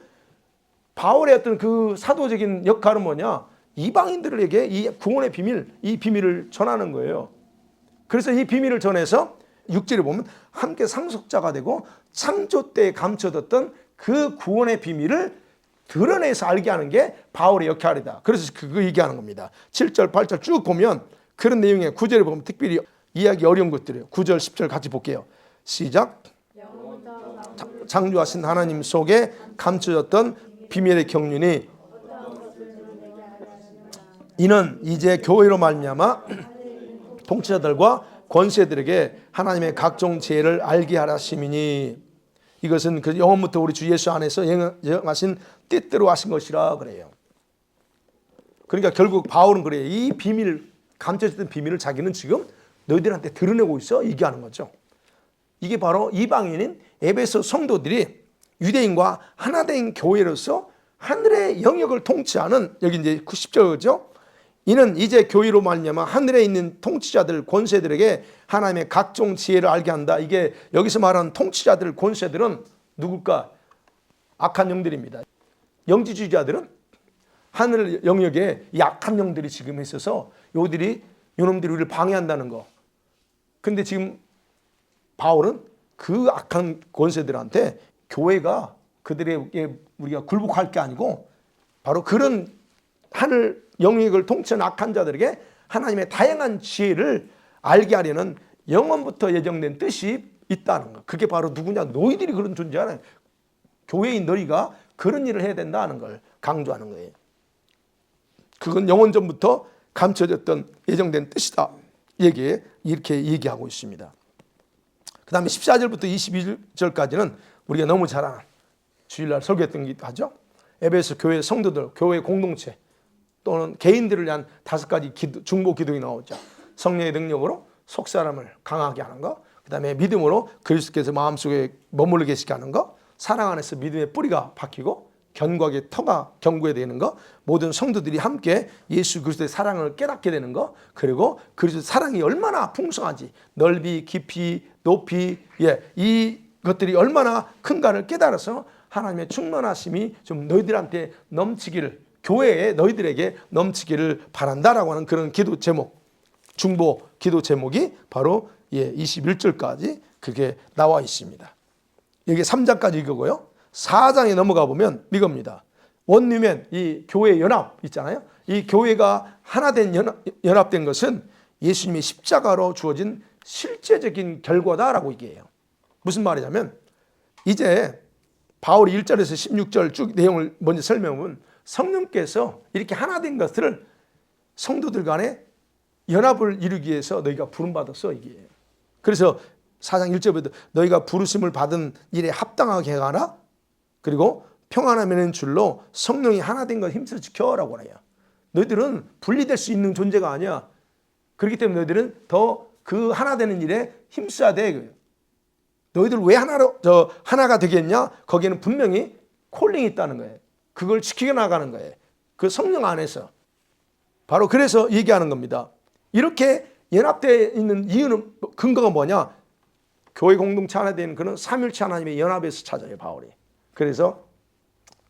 바울의 어떤 그 사도적인 역할은 뭐냐? 이방인들에게 이 구원의 비밀, 이 비밀을 전하는 거예요. 그래서 이 비밀을 전해서 6절에 보면 함께 상속자가 되고 창조 때에 감춰뒀던 그 구원의 비밀을 드러내서 알게 하는 게 바울의 역할이다. 그래서 그거 얘기하는 겁니다. 7절, 8절 쭉 보면 그런 내용의 9절에 보면 특별히 이해하기 어려운 것들이에요. 9절 10절 같이 볼게요. 시작. 창조하신 하나님 속에 감춰졌던 비밀의 경륜이 이는 이제 교회로 말미암아 통치자들과 권세들에게 하나님의 각종 지혜를 알게 하라 심이니 이것은 그 영원부터 우리 주 예수 안에서 영하신 뜻대로 하신 것이라 그래요. 그러니까 결국 바울은 그래요. 이 비밀, 감춰졌던 비밀을 자기는 지금 너희들한테 드러내고 있어 얘기하는 거죠. 이게 바로 이방인인 에베소 성도들이 유대인과 하나된 교회로서 하늘의 영역을 통치하는, 여기 이제 10절이죠. 이는 이제 교회로 말미암아 하늘에 있는 통치자들 권세들에게 하나님의 각종 지혜를 알게 한다. 이게 여기서 말하는 통치자들 권세들은 누굴까? 악한 영들입니다. 영지주의자들은 하늘 영역에 이 악한 영들이 지금 있어서 요놈들이 우리를 방해한다는 거. 근데 지금 바울은 그 악한 권세들한테 교회가 그들에게 우리가 굴복할 게 아니고 바로 그런 하늘 영역을 통치하는 악한 자들에게 하나님의 다양한 지혜를 알게 하려는 영원부터 예정된 뜻이 있다는 거. 그게 바로 누구냐? 너희들이 그런 존재하는 교회인 너희가 그런 일을 해야 된다는 걸 강조하는 거예요. 그건 영원 전부터 감춰졌던 예정된 뜻이다. 이렇게 얘기하고 있습니다. 그 다음에 14절부터 22절까지는 우리가 너무 잘 아는 주일날 설교했던 게 하죠. 에베소 교회 성도들, 교회 공동체 또는 개인들을 위한 5가지 중보 기도가 나오죠. 성령의 능력으로 속사람을 강하게 하는 거, 그 다음에 믿음으로 그리스도께서 마음속에 머물러 계시게 하는 거, 사랑 안에서 믿음의 뿌리가 박히고 견고하게 터가 견고해야 되는 거, 모든 성도들이 함께 예수 그리스도의 사랑을 깨닫게 되는 거, 그리고 그리스도의 사랑이 얼마나 풍성한지 넓이, 깊이, 높이, 이 것들이 얼마나 큰가를 깨달아서 하나님의 충만하심이 좀 너희들한테 넘치기를, 교회에 너희들에게 넘치기를 바란다라고 하는 그런 기도 제목, 중보 기도 제목이 바로 21절까지 그게 나와 있습니다. 여기 3장까지 이거고요. 4장에 넘어가 보면 이겁니다. 원리면 이 교회 연합 있잖아요. 이 교회가 하나된 연합된 것은 예수님의 십자가로 주어진 실제적인 결과다라고 얘기해요. 무슨 말이냐면 이제 바울이 1절에서 16절 쭉 내용을 먼저 설명하면 성령께서 이렇게 하나된 것들을 성도들 간에 연합을 이루기 위해서 너희가 부름받았어 이게. 그래서 4장 1절부터 너희가 부르심을 받은 일에 합당하게 하라. 그리고 평안함이라는 줄로 성령이 하나된 것 힘써 지켜라고 해요. 너희들은 분리될 수 있는 존재가 아니야. 그렇기 때문에 너희들은 더 그 하나 되는 일에 힘써야 돼. 너희들 왜 하나가 되겠냐? 거기에는 분명히 콜링이 있다는 거예요. 그걸 지키게 나가는 거예요. 그 성령 안에서. 바로 그래서 얘기하는 겁니다. 이렇게 연합되어 있는 이유는, 근거가 뭐냐? 교회 공동체 하나 되는 그런 삼일체 하나님의 연합에서 찾아요, 바울이. 그래서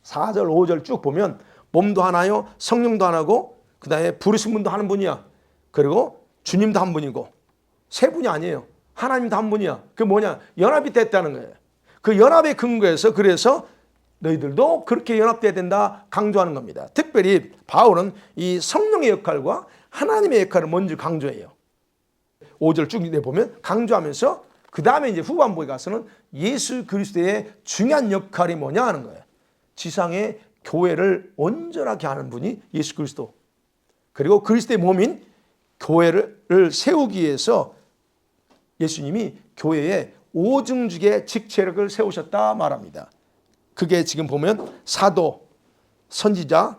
4절, 5절 쭉 보면 몸도 하나요, 성령도 하나고, 그 다음에 부르신 분도 한 분이야. 그리고 주님도 한 분이고, 세 분이 아니에요. 하나님도 한 분이야. 그게 뭐냐? 연합이 됐다는 거예요. 그 연합의 근거에서 그래서 너희들도 그렇게 연합돼야 된다 강조하는 겁니다. 특별히 바울은 이 성령의 역할과 하나님의 역할을 먼저 강조해요. 5절 쭉 내보면 강조하면서 그 다음에 이제 후반부에 가서는 예수 그리스도의 중요한 역할이 뭐냐 하는 거예요. 지상의 교회를 온전하게 하는 분이 예수 그리스도. 그리고 그리스도의 몸인 교회를 세우기 위해서 예수님이 교회에 오중직의 직책을 세우셨다 말합니다. 그게 지금 보면 사도, 선지자,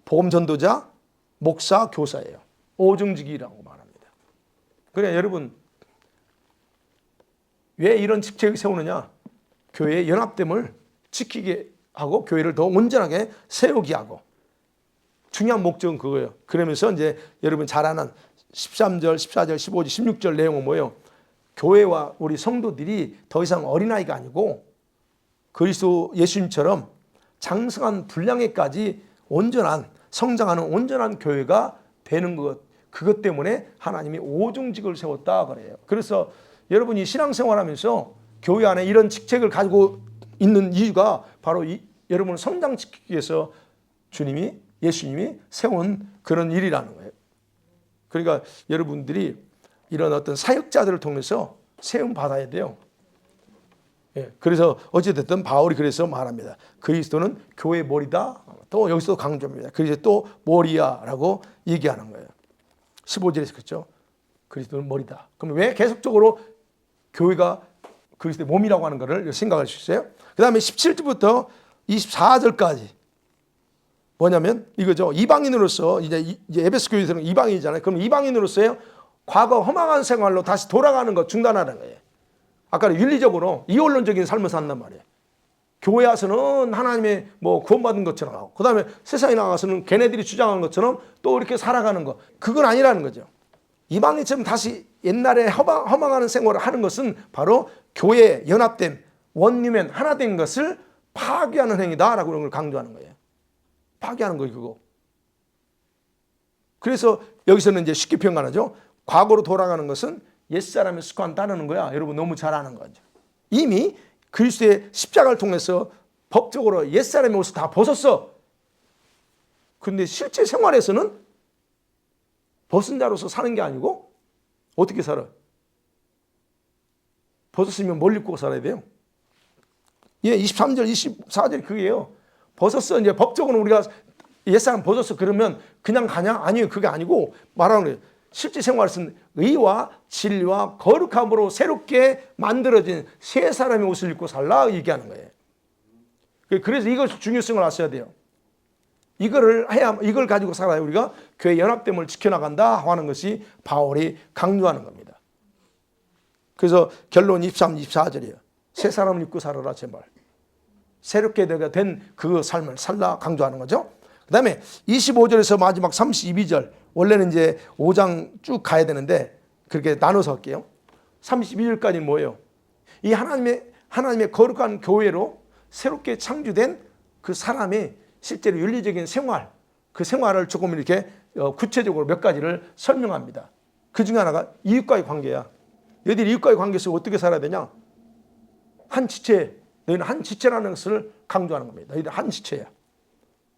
복음전도자, 목사, 교사예요. 오중직이라고 말합니다. 그래 여러분, 왜 이런 직책을 세우느냐? 교회의 연합됨을 지키게 하고 교회를 더 온전하게 세우게 하고, 중요한 목적은 그거예요. 그러면서 이제 여러분 잘 아는 13절, 14절, 15절, 16절 내용은 뭐예요? 교회와 우리 성도들이 더 이상 어린아이가 아니고 그리스도 예수님처럼 장성한 분량에까지 온전한, 성장하는 온전한 교회가 되는 것, 그것 때문에 하나님이 오중직을 세웠다 그래요. 그래서 여러분이 신앙생활하면서 교회 안에 이런 직책을 가지고 있는 이유가 바로 여러분을 성장시키기 위해서 예수님이 세운 그런 일이라는 거예요. 그러니까 여러분들이 이런 어떤 사역자들을 통해서 세움 받아야 돼요. 예, 그래서 어찌됐든 바울이 그래서 말합니다. 그리스도는 교회의 머리다. 또 여기서 강조합니다. 그리스도 또 머리야라고 얘기하는 거예요. 15절에서 그렇죠. 그리스도는 머리다. 그럼 왜 계속적으로 교회가 그리스도의 몸이라고 하는 것을 생각할 수 있어요? 그 다음에 17절부터 24절까지 뭐냐면 이거죠. 이방인으로서 이제 에베소 교회에서는 이방인이잖아요. 그럼 이방인으로서의 과거 허망한 생활로 다시 돌아가는 것 중단하는 거예요. 아까는 윤리적으로 이원론적인 삶을 산단 말이에요. 교회 와서는 하나님의 뭐 구원받은 것처럼 하고, 그 다음에 세상에 나가서는 걔네들이 주장하는 것처럼 또 이렇게 살아가는 거. 그건 아니라는 거죠. 이방인처럼 다시 옛날에 허망하는 생활을 하는 것은 바로 교회 연합된 원리면 하나 된 것을 파괴하는 행위다라고 그런 걸 강조하는 거예요. 파괴하는 거예요, 그거. 그래서 여기서는 이제 쉽게 평가하죠. 과거로 돌아가는 것은 옛사람의 습관 따르는 거야. 여러분 너무 잘 아는 거죠. 이미 그리스도의 십자가를 통해서 법적으로 옛사람의 옷을 다 벗었어. 그런데 실제 생활에서는 벗은 자로서 사는 게 아니고 어떻게 살아? 벗었으면 뭘 입고 살아야 돼요? 예, 23절, 24절 그게요. 벗었어. 이제 법적으로 우리가 옛사람 벗었어. 그러면 그냥 가냐? 아니요. 그게 아니고 말하는 거예요. 실제 생활에서는 의와 진리와 거룩함으로 새롭게 만들어진 새 사람의 옷을 입고 살라 얘기하는 거예요. 그래서 이걸 중요성을 아셔야 돼요. 이걸 가지고 살아야 우리가 교회 연합됨을 지켜나간다 하는 것이 바울이 강조하는 겁니다. 그래서 결론 23, 24절이에요. 새 사람을 입고 살아라 제발. 새롭게 된 그 삶을 살라 강조하는 거죠. 그 다음에 25절에서 마지막 32절, 원래는 이제 5장 쭉 가야 되는데 그렇게 나눠서 할게요. 32절까지는 뭐예요? 이 하나님의 거룩한 교회로 새롭게 창조된 그 사람이 실제로 윤리적인 생활, 그 생활을 조금 이렇게 구체적으로 몇 가지를 설명합니다. 그 중에 하나가 이웃과의 관계야. 너희들이 이웃과의 관계 속에 어떻게 살아야 되냐? 한 지체, 너희는 한 지체라는 것을 강조하는 겁니다. 너희들 한 지체야.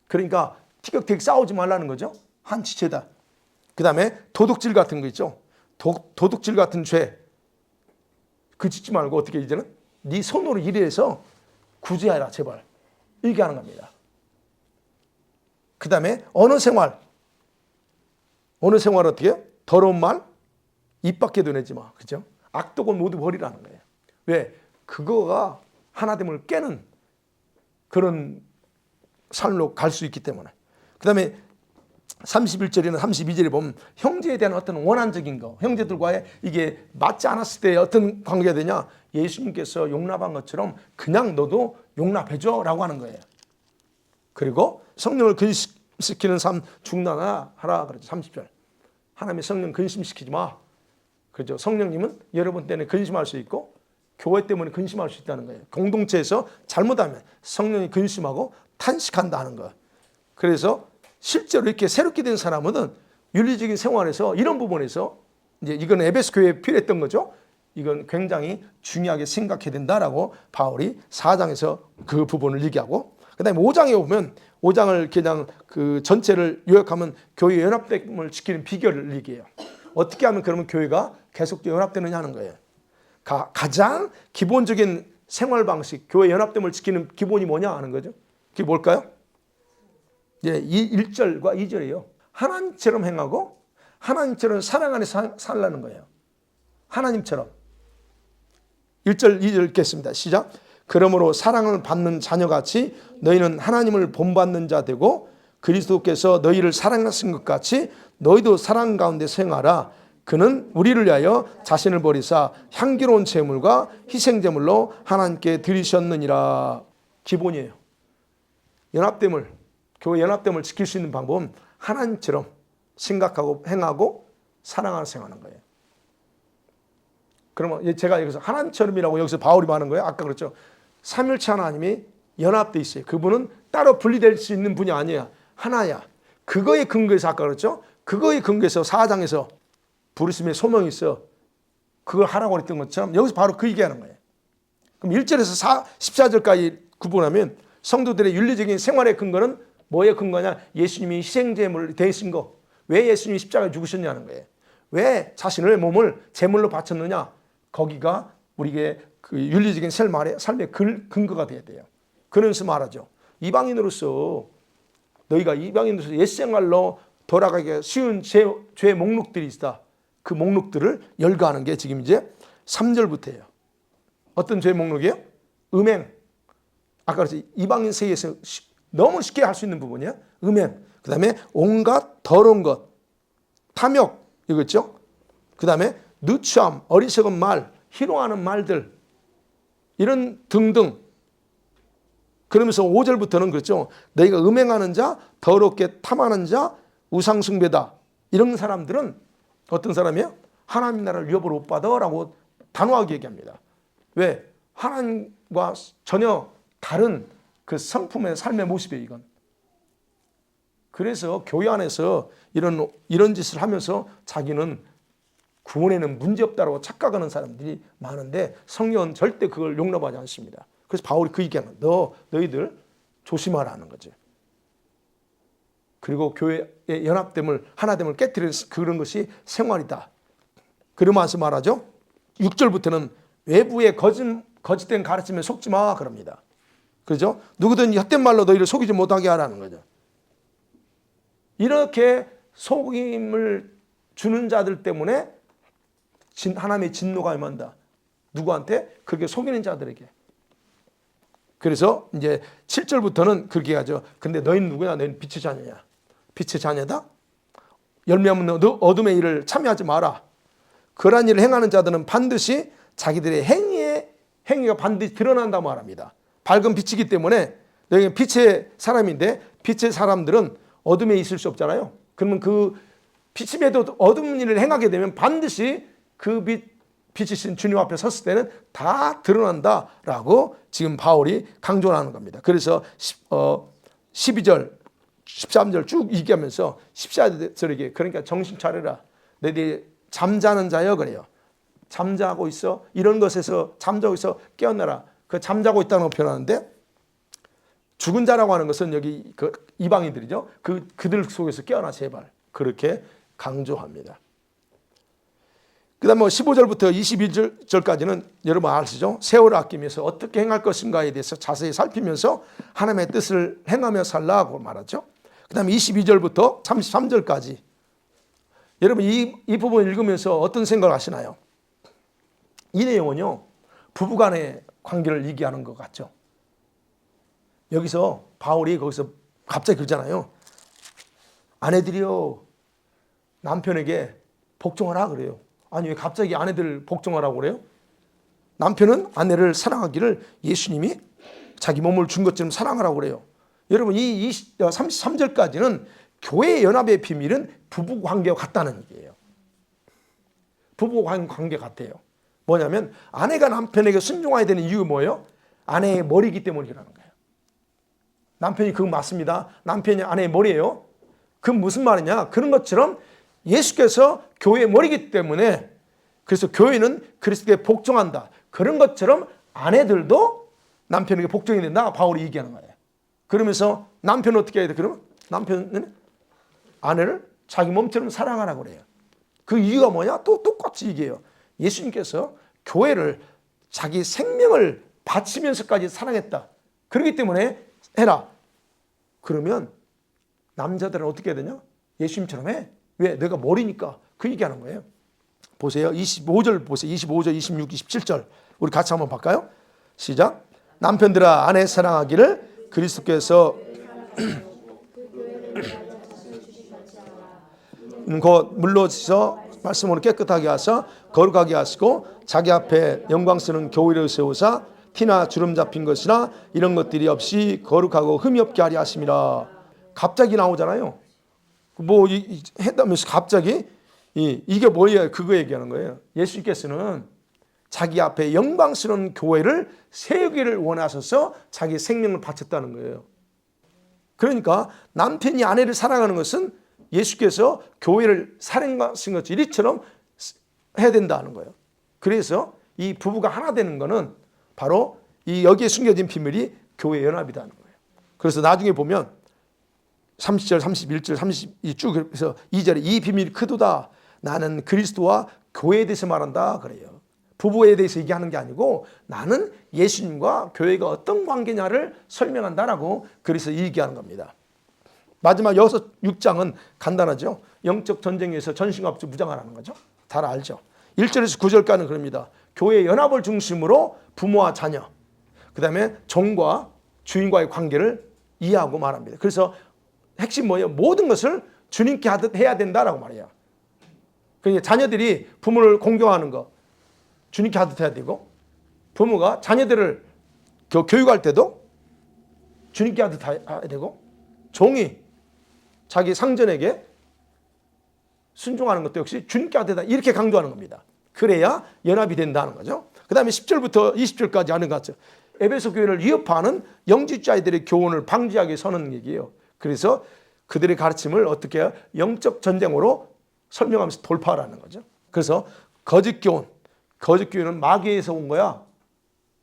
그러니까 티격태격 싸우지 말라는 거죠. 한 지체다. 그 다음에 도둑질 같은 거 있죠. 도둑질 같은 죄. 그 짓지 말고 어떻게 이제는 네 손으로 일해서 구제하라 제발. 이렇게 하는 겁니다. 그 다음에 언어 생활 어떻게 해요? 더러운 말 입 밖에도 내지 마. 그죠? 악독은 모두 버리라는 거예요. 왜? 그거가 하나됨을 깨는 그런 삶로 갈 수 있기 때문에. 그 다음에 31절이나 32절에 보면 형제에 대한 어떤 원한적인 거, 형제들과의 이게 맞지 않았을 때 어떤 관계가 되냐? 예수님께서 용납한 것처럼 그냥 너도 용납해줘 라고 하는 거예요. 그리고 성령을 근심시키는 삶 중단하라 그러죠. 30절. 하나님의 성령 근심시키지 마. 그렇죠. 성령님은 여러분 때문에 근심할 수 있고 교회 때문에 근심할 수 있다는 거예요. 공동체에서 잘못하면 성령이 근심하고 탄식한다 하는 거예요. 그래서 실제로 이렇게 새롭게 된 사람은 윤리적인 생활에서 이런 부분에서 이제 이건 에베소 교회에 필요했던 거죠. 이건 굉장히 중요하게 생각해야 된다라고 바울이 4장에서 그 부분을 얘기하고, 그다음에 5장에 보면 5장을 그냥 그 전체를 요약하면 교회 연합됨을 지키는 비결을 얘기해요. 어떻게 하면 그러면 교회가 계속 연합되느냐 하는 거예요. 가장 기본적인 생활 방식, 교회 연합됨을 지키는 기본이 뭐냐 하는 거죠. 그게 뭘까요? 예, 1절과 2절이에요. 하나님처럼 행하고 하나님처럼 사랑 안에 살라는 거예요. 하나님처럼. 1절, 2절 읽겠습니다. 시작. 그러므로 사랑을 받는 자녀같이 너희는 하나님을 본받는 자 되고 그리스도께서 너희를 사랑하신 것 같이 너희도 사랑 가운데 행하라. 그는 우리를 위하여 자신을 버리사 향기로운 제물과 희생제물로 하나님께 드리셨느니라. 기본이에요. 교회 연합됨을 지킬 수 있는 방법은 하나님처럼 생각하고 행하고 사랑하는 생활하는 거예요. 그러면 제가 여기서 하나님처럼이라고 여기서 바울이 말하는 거예요. 아까 그랬죠. 삼일체 하나님이 연합돼 있어요. 그분은 따로 분리될 수 있는 분이 아니야. 하나야. 그거에 근거해서 아까 그랬죠. 그거에 근거해서 4장에서 부르심의 소명이 있어. 그걸 하라고 그랬던 것처럼 여기서 바로 그 얘기하는 거예요. 그럼 1절에서 14절까지 구분하면 성도들의 윤리적인 생활의 근거는 뭐의 근거냐? 예수님이 희생제물을 대신 거. 왜 예수님이 십자가에 죽으셨냐는 거예요. 왜 자신의 몸을 제물로 바쳤느냐? 거기가 우리에게 그 윤리적인 삶의 근거가 돼야 돼요. 그러면서 말하죠. 이방인으로서 너희가 이방인으로서 옛생활로 돌아가기 쉬운 죄의 목록들이 있다. 그 목록들을 열거하는 게 지금 이제 3절부터예요. 어떤 죄의 목록이에요? 음행. 아까 그랬죠. 이방인 세계에서 너무 쉽게 할 수 있는 부분이에요. 음행. 그 다음에 온갖 더러운 것. 탐욕. 이거죠. 그 다음에 누추함, 어리석은 말, 희롱하는 말들. 이런 등등. 그러면서 5절부터는 그렇죠. 너희가 음행하는 자, 더럽게 탐하는 자, 우상숭배다. 이런 사람들은 어떤 사람이에요? 하나님 나라를 유업으로 못 받아라고 단호하게 얘기합니다. 왜? 하나님과 전혀 다른 그 성품의 삶의 모습이에요, 이건. 그래서 교회 안에서 이런 짓을 하면서 자기는 구원에는 문제없다고 착각하는 사람들이 많은데 성령은 절대 그걸 용납하지 않습니다. 그래서 바울이 그 얘기하는 너희들 조심하라는 거죠. 그리고 교회의 연합됨을 하나됨을 깨뜨리는 그런 것이 생활이다. 그러면서 말하죠. 6절부터는 외부의 거짓된 가르침에 속지 마 그럽니다. 그렇죠? 누구든 헛된 말로 너희를 속이지 못하게 하라는 거죠. 이렇게 속임을 주는 자들 때문에 하나님의 진노가 임한다. 누구한테? 그렇게 속이는 자들에게. 그래서 이제 7절부터는 그렇게 하죠. 근데 너희는 누구냐? 너희는 빛의 자녀냐? 빛의 자녀다? 열매 없는 어둠의 일을 참여하지 마라. 그러한 일을 행하는 자들은 반드시 자기들의 행위가 반드시 드러난다 말합니다. 밝은 빛이기 때문에 너희는 빛의 사람인데 빛의 사람들은 어둠에 있을 수 없잖아요. 그러면 그 빛임에도 어둠 일을 행하게 되면 반드시 그 빛이신 주님 앞에 섰을 때는 다 드러난다라고 지금 바울이 강조하는 겁니다. 그래서 12절, 13절 쭉 얘기하면서 14절에게 그러니까 정신 차려라. 너희들이 잠자는 자여 그래요. 잠자고 있어. 이런 것에서 잠자고 있어 깨어나라. 그 잠자고 있다는 걸 표현하는데 죽은 자라고 하는 것은 여기 그 이방인들이죠. 그들 속에서 깨어나 제발. 그렇게 강조합니다. 그 다음에 15절부터 21절까지는 여러분 아시죠? 세월을 아끼면서 어떻게 행할 것인가에 대해서 자세히 살피면서 하나님의 뜻을 행하며 살라고 말하죠. 그 다음에 22절부터 33절까지 여러분 이 부분 읽으면서 어떤 생각을 하시나요? 이 내용은요. 부부간의 관계를 얘기하는 것 같죠. 여기서 바울이 거기서 갑자기 그러잖아요. 아내들이요. 남편에게 복종하라 그래요. 아니 왜 갑자기 아내들 복종하라고 그래요? 남편은 아내를 사랑하기를 예수님이 자기 몸을 준 것처럼 사랑하라고 그래요. 여러분 이 33절까지는 교회 연합의 비밀은 부부 관계와 같다는 얘기예요. 부부 관계 같아요. 뭐냐면 아내가 남편에게 순종해야 되는 이유가 뭐예요? 아내의 머리이기 때문이라는 거예요. 남편이 그거 맞습니다. 남편이 아내의 머리예요. 그건 무슨 말이냐? 그런 것처럼 예수께서 교회의 머리이기 때문에 그래서 교회는 그리스도께 복종한다. 그런 것처럼 아내들도 남편에게 복종이 된다. 바울이 얘기하는 거예요. 그러면서 남편은 어떻게 해야 돼? 그러면 남편은 아내를 자기 몸처럼 사랑하라고 그래요. 그 이유가 뭐냐? 또 똑같이 얘기해요. 예수님께서 교회를 자기 생명을 바치면서까지 사랑했다. 그렇기 때문에 해라. 그러면 남자들은 어떻게 해야 되냐? 예수님처럼 해. 왜? 내가 머리니까. 그 얘기하는 거예요. 보세요. 25절 보세요. 25절, 26, 27절. 우리 같이 한번 볼까요? 시작. 남편들아 아내 사랑하기를 그리스도께서 곧 물러서 말씀으로 깨끗하게 하사 거룩하게 하시고 자기 앞에 영광스러운 교회를 세우사 티나 주름 잡힌 것이나 이런 것들이 없이 거룩하고 흠이 없게 하려 하심이라. 갑자기 나오잖아요. 뭐 했다면서 갑자기 이게 뭐예요? 그거 얘기하는 거예요. 예수님께서는 자기 앞에 영광스러운 교회를 세우기를 원하셔서 자기 생명을 바쳤다는 거예요. 그러니까 남편이 아내를 사랑하는 것은 예수께서 교회를 사랑하신 것이 이리처럼 해야 된다는 거예요. 그래서 이 부부가 하나 되는 것은 바로 이 여기에 숨겨진 비밀이 교회 연합이라는 거예요. 그래서 나중에 보면 30절, 31절, 32쭉 그래서 2절에 이 비밀이 크도다. 나는 그리스도와 교회에 대해서 말한다 그래요. 부부에 대해서 얘기하는 게 아니고 나는 예수님과 교회가 어떤 관계냐를 설명한다라고 그래서 얘기하는 겁니다. 마지막 6장은 간단하죠. 영적 전쟁에서 전신과 합주 무장하라는 거죠. 다 알죠. 1절에서 9절까지는 그럽니다. 교회 연합을 중심으로 부모와 자녀, 그 다음에 종과 주인과의 관계를 이해하고 말합니다. 그래서 핵심 뭐예요? 모든 것을 주님께 하듯 해야 된다라고 말해요. 그러니까 자녀들이 부모를 공경하는 거 주님께 하듯 해야 되고, 부모가 자녀들을 교육할 때도 주님께 하듯 해야 되고, 종이 자기 상전에게 순종하는 것도 역시 주님께 하듯 이렇게 강조하는 겁니다. 그래야 연합이 된다는 거죠. 그 다음에 10절부터 20절까지 하는 것 같죠. 에베소 교회를 위협하는 영지주의자들의 교훈을 방지하게 서는 얘기예요. 그래서 그들의 가르침을 어떻게 해요? 영적 전쟁으로 설명하면서 돌파하라는 거죠. 그래서 거짓 교훈은 마귀에서 온 거야.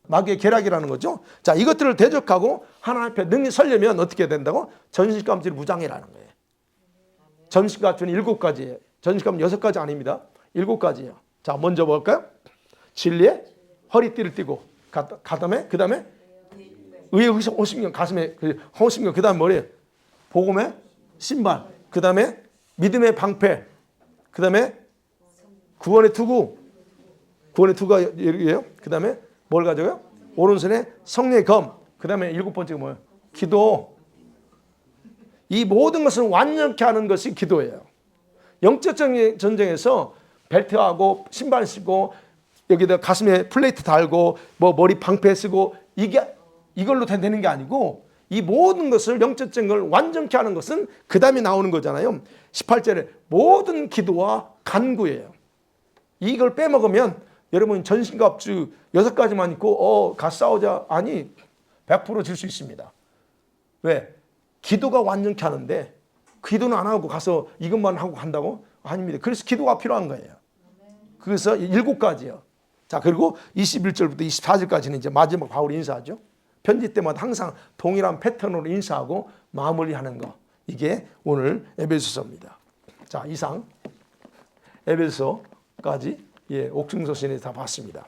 마귀의 계략이라는 거죠. 자, 이것들을 대적하고 하나님 앞에 능히 서려면 어떻게 된다고? 전신갑주를 무장이라는 거예요. 전신갑주는 7가지예요. 전신갑주는 6가지 아닙니다. 7가지예요. 자, 먼저 볼까요? 진리에 허리띠를 띠고, 그 다음에 의의 호심경, 가슴에 호심경, 그 다음에 뭐래요? 복음의 신발, 그 다음에 믿음의 방패, 그 다음에 구원의 투구가 여기에요. 그 다음에 뭘 가져요? 오른손에 성령의 검, 그 다음에 7번째가 뭐예요? 기도. 이 모든 것을 완전케 하는 것이 기도예요. 영적 전쟁에서 벨트하고 신발 쓰고 여기다 가슴에 플레이트 달고 뭐 머리 방패 쓰고 이걸로 되는 게 아니고, 이 모든 것을 영적 전쟁을 완전케 하는 것은 그 다음에 나오는 거잖아요. 18절에 모든 기도와 간구예요. 이걸 빼먹으면 여러분 전신갑주 6가지만 입고 가서 싸우자, 아니 100% 질 수 있습니다. 왜? 기도가 완전케 하는데 기도는 안 하고 가서 이것만 하고 간다고? 아닙니다. 그래서 기도가 필요한 거예요. 그래서 7가지요. 자, 그리고 21절부터 24절까지는 이제 마지막 바울이 인사하죠. 편지 때마다 항상 동일한 패턴으로 인사하고 마무리하는 거. 이게 오늘 에베소서입니다. 자, 이상 에베소까지 옥중서신에 다 봤습니다.